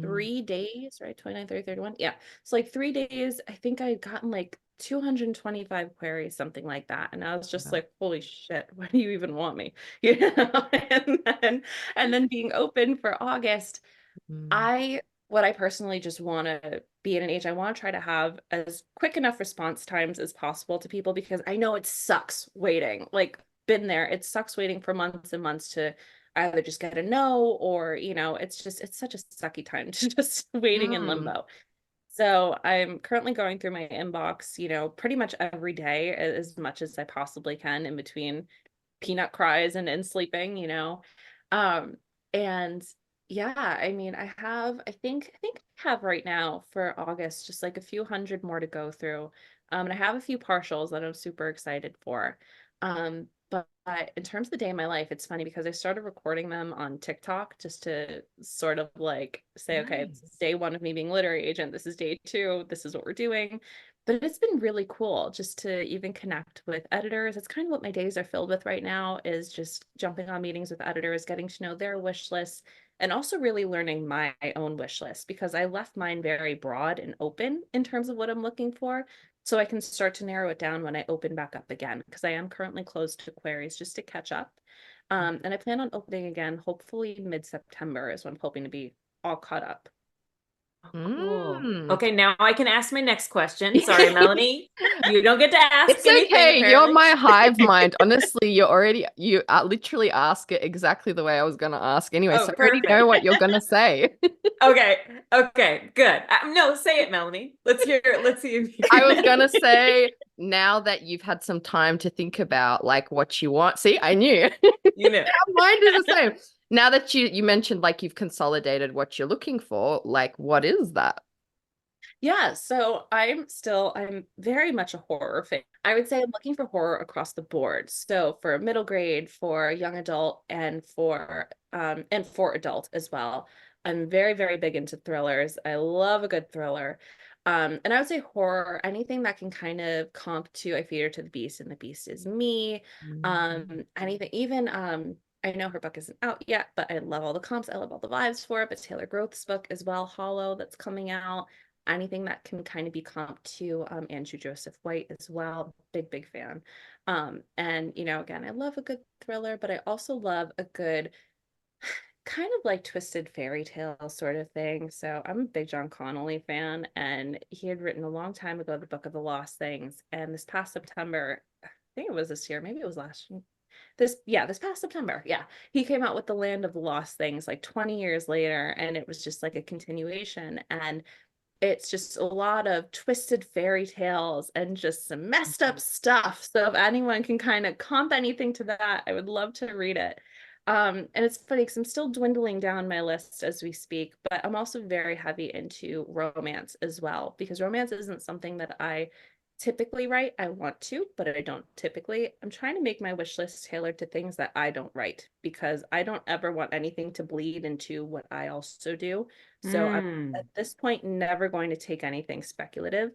3 days, right? 29, 30, 31. Yeah. So like 3 days, I think I had gotten like 225 queries, something like that. And I was just like, holy shit, why do you even want me? And then being open for August, what I personally just want to be in an age, I want to try to have as quick enough response times as possible to people because I know it sucks waiting. Like, been there. It sucks waiting for months and months to either just get a no or, it's such a sucky time to just waiting in limbo. So I'm currently going through my inbox, pretty much every day as much as I possibly can in between peanut cries and sleeping, and yeah, I mean, I think I have right now for August just like a few hundred more to go through. And I have a few partials that I'm super excited for. But in terms of the day of my life, it's funny because I started recording them on TikTok just to sort of like say, okay, this is day 1 of me being a literary agent. This is day 2. This is what we're doing. But it's been really cool just to even connect with editors. It's kind of what my days are filled with right now is just jumping on meetings with editors, getting to know their wish lists, and also really learning my own wish list because I left mine very broad and open in terms of what I'm looking for. So I can start to narrow it down when I open back up again because I am currently closed to queries just to catch up. And I plan on opening again, hopefully mid-September is when I'm hoping to be all caught up. Cool. Okay, now I can ask my next question. Sorry, Melanie. You don't get to ask It's anything, okay. You're apparently. my hive mind. Honestly, you literally ask it exactly the way I was gonna ask anyway. Oh, So I already know what you're gonna say. Okay, good. No, say it, Melanie. Let's hear it. Let's see if you I was gonna say now that you've had some time to think about like what you want. See, I knew. you know. Our mind is the same. Now that you mentioned like you've consolidated what you're looking for, like what is that? Yeah, so I'm very much a horror fan. I would say I'm looking for horror across the board. So for middle grade, for young adult, and for adult as well. I'm very, very big into thrillers. I love a good thriller. And I would say horror, anything that can kind of comp to I Feed Her to the Beast and the Beast is Me. Anything, even I know her book isn't out yet, but I love all the comps. I love all the vibes for it. But Taylor Groth's book as well, Hollow, that's coming out. Anything that can kind of be comped to Andrew Joseph White as well. Big fan. And again, I love a good thriller, but I also love a good kind of like twisted fairy tale sort of thing. So I'm a big John Connolly fan, and he had written a long time ago the Book of the Lost Things. And this past September, I think it was this year, maybe it was last year. This past September, yeah, he came out with The Land of the Lost Things like 20 years later, and it was just like a continuation. And it's just a lot of twisted fairy tales and just some messed up stuff. So if anyone can kind of comp anything to that, I would love to read it. And it's funny because I'm still dwindling down my list as we speak, but I'm also very heavy into romance as well, because romance isn't something that I typically write. I want to, but I don't typically. I'm trying to make my wish list tailored to things that I don't write, because I don't ever want anything to bleed into what I also do. So I'm at this point never going to take anything speculative.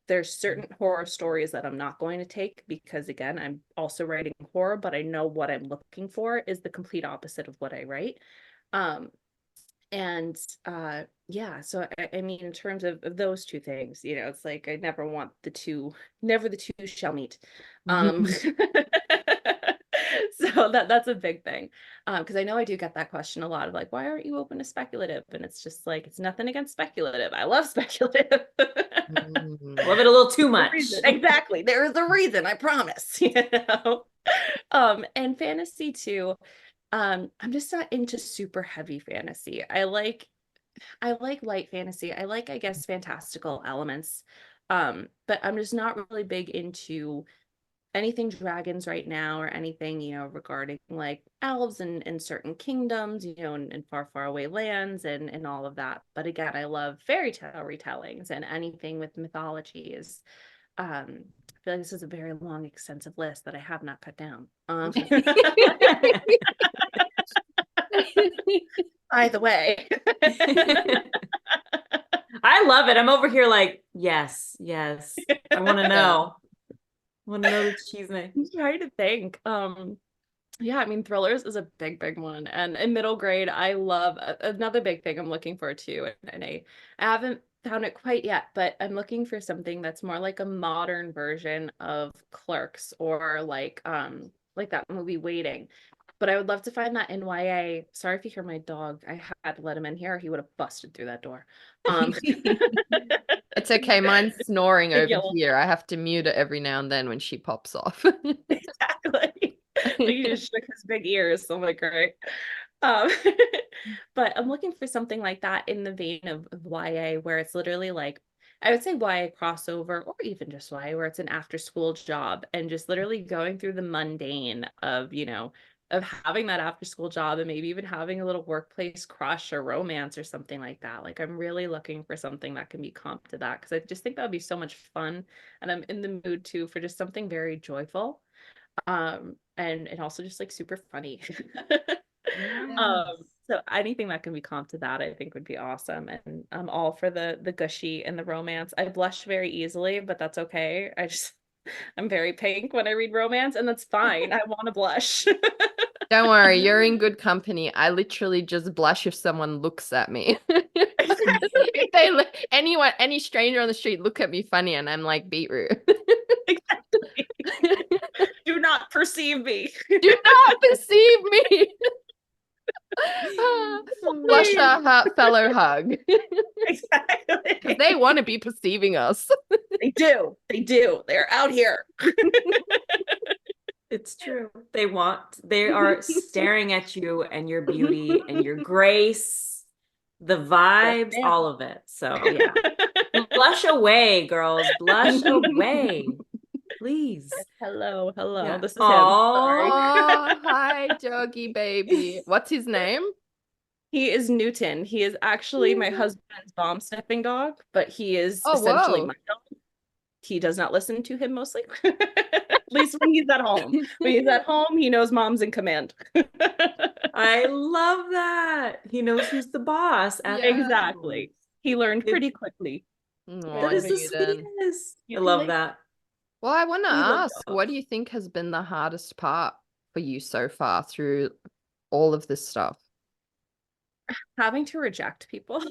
There's certain horror stories that I'm not going to take, because again, I'm also writing horror, but I know what I'm looking for is the complete opposite of what I write. Um, and yeah, so I mean, in terms of those two things, you know, it's like I never want the two, never the two shall meet. So that's a big thing. Because I know I do get that question a lot of like, why aren't you open to speculative? And it's just like, it's nothing against speculative. I love speculative. Love it a little too much. Exactly. There is a reason, I promise. You know? And fantasy too. I'm just not into super heavy fantasy. I like light fantasy. I like, I guess, fantastical elements. But I'm just not really big into anything dragons right now, or anything, you know, regarding like elves and certain kingdoms, you know, and far, far away lands and all of that. But again, I love fairy tale retellings, and anything with mythology is I feel like this is a very long, extensive list that I have not cut down. By the way. I love it. I'm over here like, yes, yes. I want to know. I want to know the cheese name. I'm trying to think. Yeah, I mean, thrillers is a big, big one. And in middle grade, I love another big thing I'm looking for too. And I haven't found it quite yet, but I'm looking for something that's more like a modern version of Clerks, or like that movie Waiting. But I would love to find that in YA. Sorry if you hear my dog. I had to let him in here. He would have busted through that door. It's okay. Mine's snoring over Yeah, here. I have to mute it every now and then when she pops off. exactly. He just shook his big ears. So I'm like, great. Um, but I'm looking for something like that in the vein of YA, where it's literally like, I would say YA crossover, or even just YA, where it's an after school job and just literally going through the mundane of, you know, of having that after school job, and maybe even having a little workplace crush or romance or something like that. Like, I'm really looking for something that can be comp to that, because I just think that would be so much fun. And I'm in the mood too for just something very joyful. And also just like super funny. So anything that can be comp to that, I think would be awesome. And I'm all for the gushy and the romance. I blush very easily, but that's okay. I'm very pink when I read romance, and that's fine. I want to blush. Don't worry, you're in good company. I literally just blush if someone looks at me. If any stranger on the street look at me funny, and I'm like, beetroot. Exactly. Do not perceive me. Do not perceive me. Blush our fellow hug. Exactly. Because they want to be perceiving us. They do. They do. They're out here. It's true. They are staring at you and your beauty and your grace, the vibes, Yeah. all of it. So yeah. Blush away, girls. Blush away. Please. Hello. Yeah. This is him. Sorry. Oh, hi, doggy baby. What's his name? He is Newton. He is actually my husband's bomb sniffing dog, but he is essentially whoa. my dog. He does not listen to him mostly. At least when he's at home. When he's at home, he knows mom's in command. I love that. He knows who's the boss. Exactly. He learned pretty quickly. That is the sweetest. I love that. Well, I want to We love ask, what do you think has been the hardest part for you so far through all of this stuff? Having to reject people.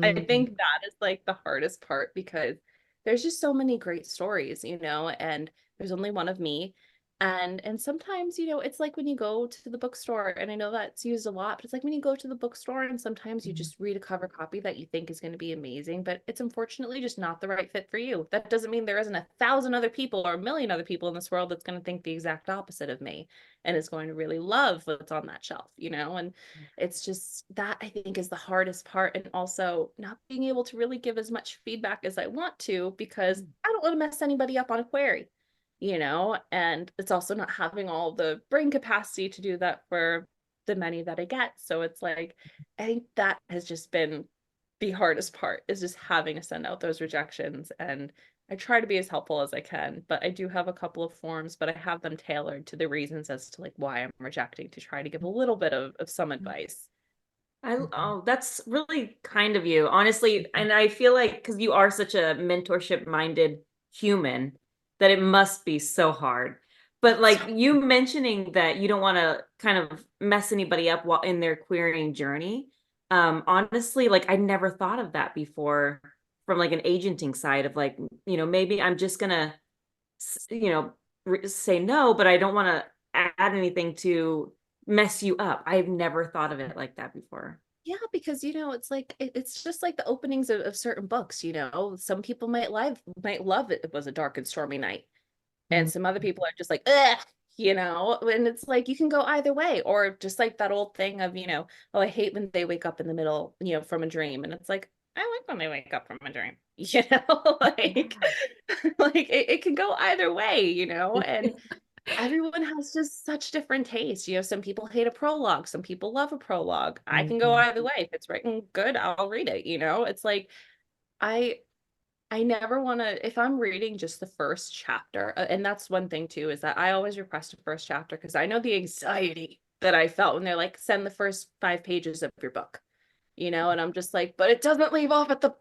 I think that is like the hardest part, because there's just so many great stories, you know, and there's only one of me. And sometimes, you know, it's like when you go to the bookstore, and I know that's used a lot, but it's like when you go to the bookstore and sometimes you just read a cover copy that you think is going to be amazing, but it's unfortunately just not the right fit for you. That doesn't mean there isn't 1,000 other people or a million other people in this world that's going to think the exact opposite of me and is going to really love what's on that shelf, you know? And it's just that, I think, is the hardest part. And also not being able to really give as much feedback as I want to, because I don't want to mess anybody up on a query, you know, and it's also not having all the brain capacity to do that for the many that I get. So it's like, I think that has just been the hardest part, is just having to send out those rejections and I try to be as helpful as I can, but I do have a couple of forms, but I have them tailored to the reasons as to like why I'm rejecting, to try to give a little bit of some advice. Oh, that's really kind of you, honestly. And I feel like because you are such a mentorship minded human, that it must be so hard. But like you mentioning that you don't want to kind of mess anybody up while in their querying journey. Honestly, like I never thought of that before from like an agenting side of like, maybe I'm just gonna, say no, but I don't want to add anything to mess you up. I've never thought of it like that before. Yeah, because it's like it's just like the openings of certain books, Some people might love it. It was a dark and stormy night. And Mm. some other people are just like, ugh, and it's like you can go either way. Or just like that old thing of, oh, I hate when they wake up in the middle, from a dream. And it's like, I like when they wake up from a dream, like, like it can go either way, and everyone has just such different tastes. Some people hate a prologue, some people love a prologue. I can go Mhm. either way. If it's written good, I'll read it, It's like I I never want to, if I'm reading just the first chapter, and that's one thing too, is that I always request a first chapter because I know the anxiety that I felt when they're like, send the first 5 pages of your book, and I'm just like, but it doesn't leave off at the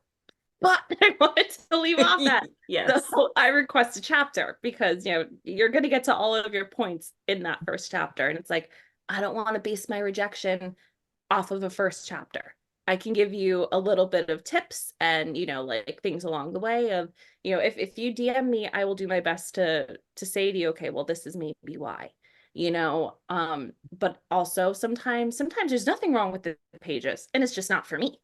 but I wanted to leave off at. Yes. So I request a chapter because, you're going to get to all of your points in that first chapter. And it's like, I don't want to base my rejection off of the first chapter. I can give you a little bit of tips and, like things along the way of, if you DM me, I will do my best to say to you, okay, well, this is maybe why, but also sometimes there's nothing wrong with the pages and it's just not for me,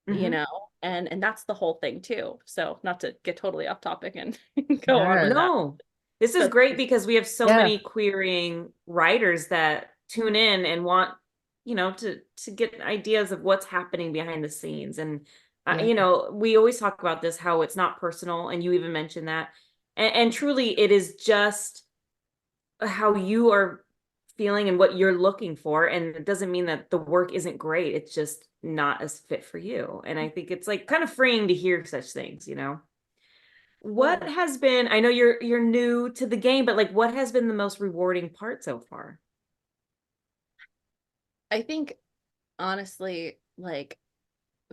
Mhm. and that's the whole thing too. So not to get totally off topic and go on No. with that. No, this is But great because we have so Yeah. many querying writers that tune in and want, to get ideas of what's happening behind the scenes. And, Yeah. we always talk about this, how it's not personal. And you even mentioned that. And truly, it is just how you are feeling and what you're looking for. And it doesn't mean that the work isn't great. It's just not as fit for you. And I think it's like kind of freeing to hear such things. What yeah, has been, I know you're new to the game, but like what has been the most rewarding part so far? I think honestly, like,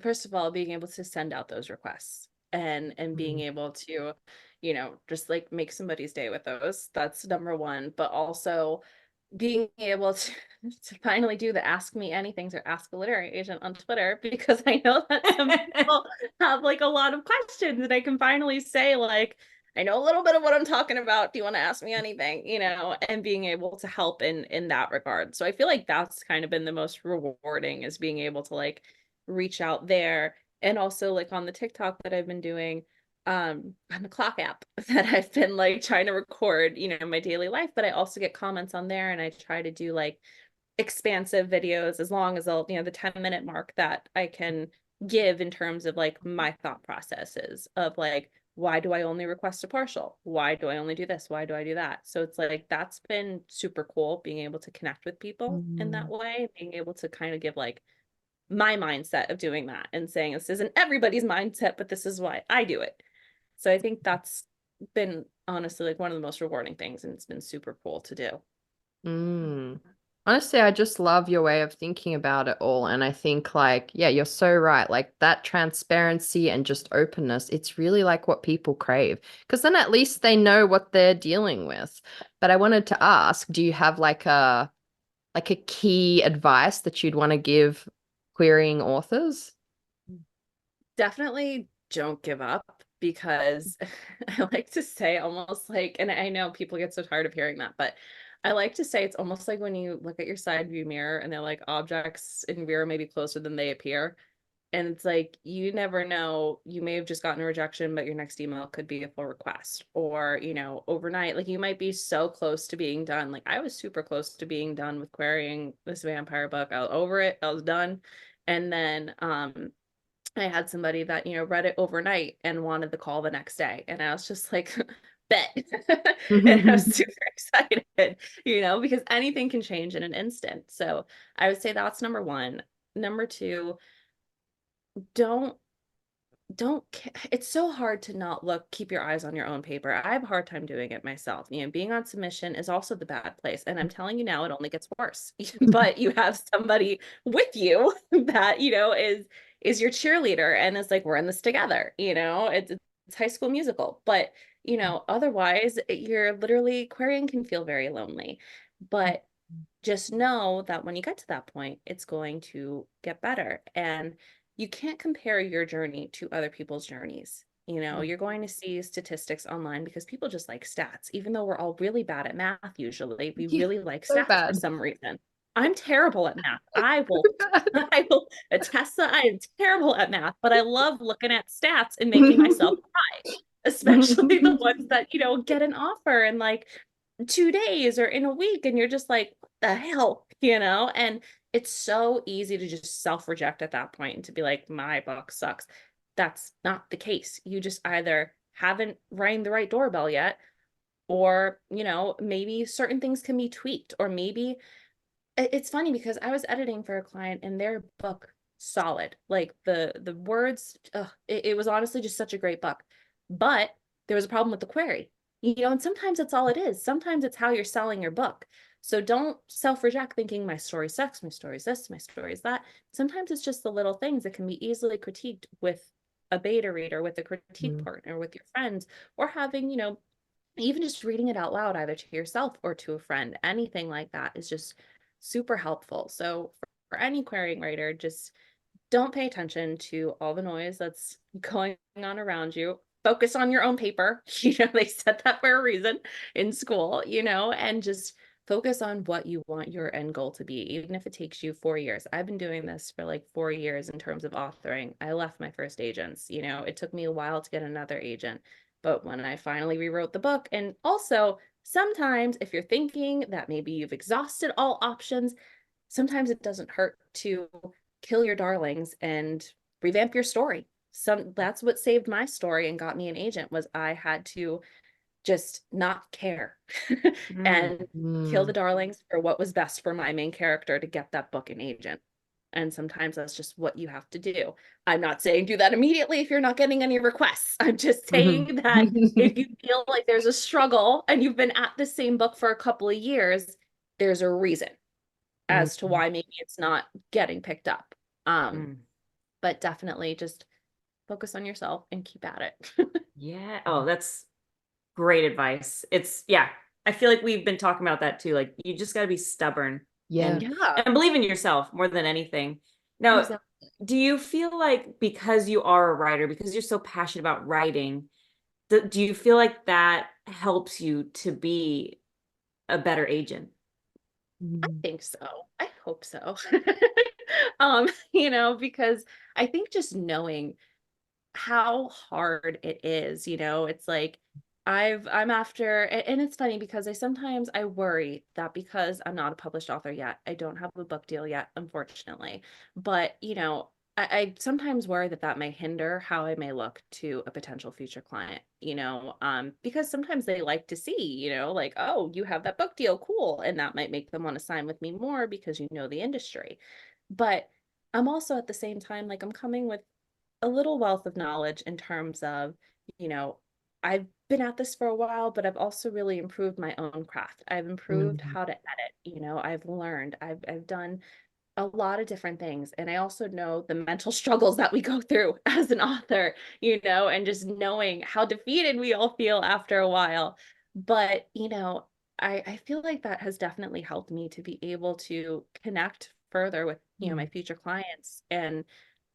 first of all, being able to send out those requests and being Mhm. able to, just like make somebody's day with those. That's number one. But also being able to to finally do the ask me anythings or ask a literary agent on Twitter, because I know that some people have like a lot of questions and I can finally say like, I know a little bit of what I'm talking about. Do you want to ask me anything? And being able to help in that regard. So I feel like that's kind of been the most rewarding, is being able to like reach out there. And also like on the TikTok that I've been doing, on the clock app that I've been like trying to record, my daily life, but I also get comments on there and I try to do like expansive videos as long as I'll, the 10-minute mark that I can give in terms of like my thought processes of like, why do I only request a partial? Why do I only do this? Why do I do that? So it's like that's been super cool, being able to connect with people in that Mhm. way, being able to kind of give like my mindset of doing that and saying this isn't everybody's mindset, but this is why I do it. So I think that's been honestly like one of the most rewarding things, and it's been super cool to do. Mm. Honestly, I just love your way of thinking about it all. And I think, like, yeah, you're so right. Like, that transparency and just openness, it's really like what people crave. Because then at least they know what they're dealing with. But I wanted to ask, do you have like a key advice that you'd want to give querying authors? Definitely don't give up, because I like to say almost like, and I know people get so tired of hearing that, but I like to say it's almost like when you look at your side view mirror and they're like objects in mirror may be closer than they appear. And it's like, you never know, you may have just gotten a rejection, but your next email could be a full request. Or, overnight, like you might be so close to being done. Like I was super close to being done with querying this vampire book. I was over it, I was done. And then I had somebody that, read it overnight and wanted the call the next day. And I was just like, bet. And I was super excited, because anything can change in an instant. So I would say that's number one. Number two, don't it's so hard to not keep your eyes on your own paper. I have a hard time doing it myself. Being on submission is also the bad place. And I'm telling you now, it only gets worse. But you have somebody with you that, is your cheerleader and it's like, we're in this together, it's High School Musical. But, otherwise you're literally, querying can feel very lonely. But just know that when you get to that point, it's going to get better. And you can't compare your journey to other people's journeys. You're going to see statistics online because people just like stats, even though we're all really bad at math. Usually we Yeah, really like so stats for bad. some reason. I'm terrible at math. I So will bad. I will attest that I am terrible at math, but I love looking at stats and making myself cry, especially the ones that, get an offer in like 2 days or in a week. And you're just like, the hell, and it's so easy to just self-reject at that point and to be like, my book sucks. That's not the case. You just either haven't rang the right doorbell yet, or, maybe certain things can be tweaked, or maybe it's funny because I was editing for a client and their book solid, like the words, it was honestly just such a great book, but there was a problem with the query, and sometimes that's all it is. Sometimes it's how you're selling your book. So don't self-reject thinking my story sucks, my story's this, my story's that. Sometimes it's just the little things that can be easily critiqued with a beta reader, with a critique partner, with your friends, or having, even just reading it out loud, either to yourself or to a friend. Anything like that is just super helpful. So for any querying writer, just don't pay attention to all the noise that's going on around you. Focus on your own paper. They said that for a reason in school, and just focus on what you want your end goal to be, even if it takes you 4 years. I've been doing this for like 4 years in terms of authoring. I left my first agents, it took me a while to get another agent. But when I finally rewrote the book, and also sometimes if you're thinking that maybe you've exhausted all options, sometimes it doesn't hurt to kill your darlings and revamp your story. That's what saved my story and got me an agent, was I had to just not care and kill the darlings for what was best for my main character to get that book an agent. And sometimes that's just what you have to do. I'm not saying do that immediately if you're not getting any requests. I'm just saying that if you feel like there's a struggle and you've been at the same book for a couple of years, there's a reason as to why maybe it's not getting picked up. But definitely just focus on yourself and keep at it. Yeah. Oh, that's great advice. Yeah, I feel like we've been talking about that too. Like, you just got to be stubborn Yeah. and believe in yourself more than anything. Now, Exactly. do you feel like because you are a writer, because you're so passionate about writing, do you feel like that helps you to be a better agent? I think so. I hope so. Because I think just knowing how hard it is, it's like I'm after, and it's funny because I worry that because I'm not a published author yet, I don't have a book deal yet, unfortunately. But, I sometimes worry that that may hinder how I may look to a potential future client, because sometimes they like to see, like, oh, you have that book deal, cool. And that might make them want to sign with me more because the industry. But I'm also at the same time, like, I'm coming with a little wealth of knowledge in terms of, you know, I've been at this for a while, but I've also really improved my own craft. I've improved how to edit, I've learned, I've done a lot of different things. And I also know the mental struggles that we go through as an author, and just knowing how defeated we all feel after a while. But, I feel like that has definitely helped me to be able to connect further with, my future clients, and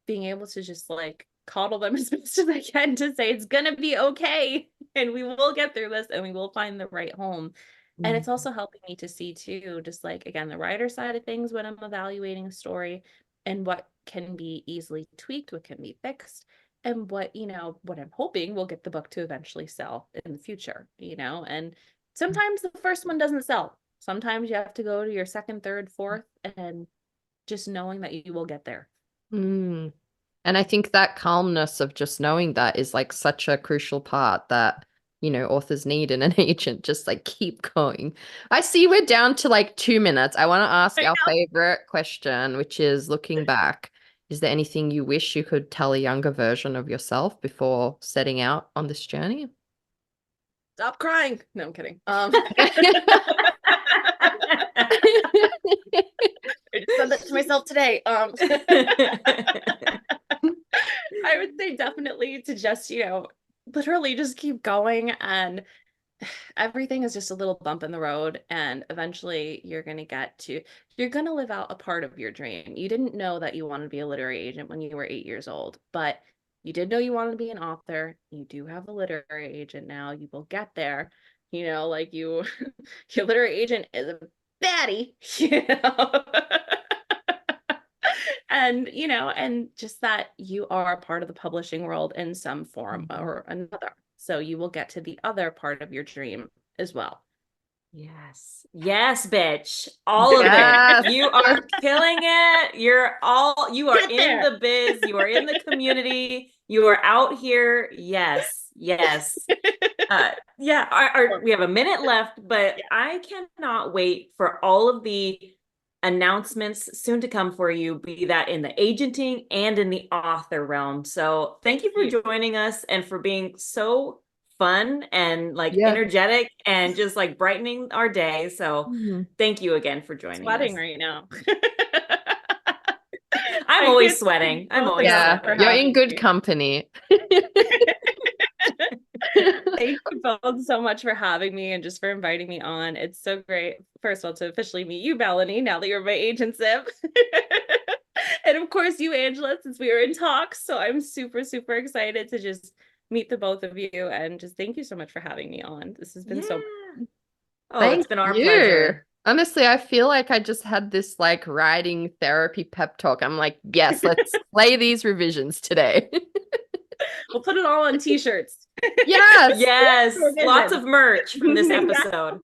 being able to just like coddle them as best as I can to say it's gonna be okay and we will get through this and we will find the right home. And it's also helping me to see too, just like again, the writer side of things when I'm evaluating a story, and what can be easily tweaked, what can be fixed, and what I'm hoping will get the book to eventually sell in the future, and sometimes the first one doesn't sell. Sometimes you have to go to your second, third, fourth, and just knowing that you will get there. And I think that calmness of just knowing that is like such a crucial part that, authors need in an agent. Just like keep going. I see we're down to like 2 minutes. I want to ask our favorite question, which is looking back. Is there anything you wish you could tell a younger version of yourself before setting out on this journey? Stop crying. No, I'm kidding. I just said that to myself today. I would say definitely to just, literally just keep going, and everything is just a little bump in the road, and eventually you're going to live out a part of your dream. You didn't know that you wanted to be a literary agent when you were 8 years old, but you did know you wanted to be an author. You do have a literary agent now. You will get there. Like your literary agent is a baddie, and just that you are a part of the publishing world in some form or another. So you will get to the other part of your dream as well. Yes. Yes, bitch. All of Yes. it. You are killing it. You are Get in there. the biz. You are in the community. You are out here. Yes. Yes. We have a minute left, but I cannot wait for all of the announcements soon to come for you, be that in the agenting and in the author realm. So thank you for joining us and for being so fun and energetic and just brightening our day. So thank you again for joining Sweating us. right now. I'm always sweating. You're in good company. Thank you both so much for having me and just for inviting me on. It's so great, first of all, to officially meet you, Melanie, now that you're my agent, Sib. And of course you, Angela, since we were in talks. So I'm super, super excited to just meet the both of you, and just thank you so much for having me on. This has been so fun. It's been our pleasure. Honestly, I feel like I just had this writing therapy pep talk. I'm like, yes, let's play these revisions today. We'll put it all on t-shirts. Yes. Yes. Lots of merch from this episode.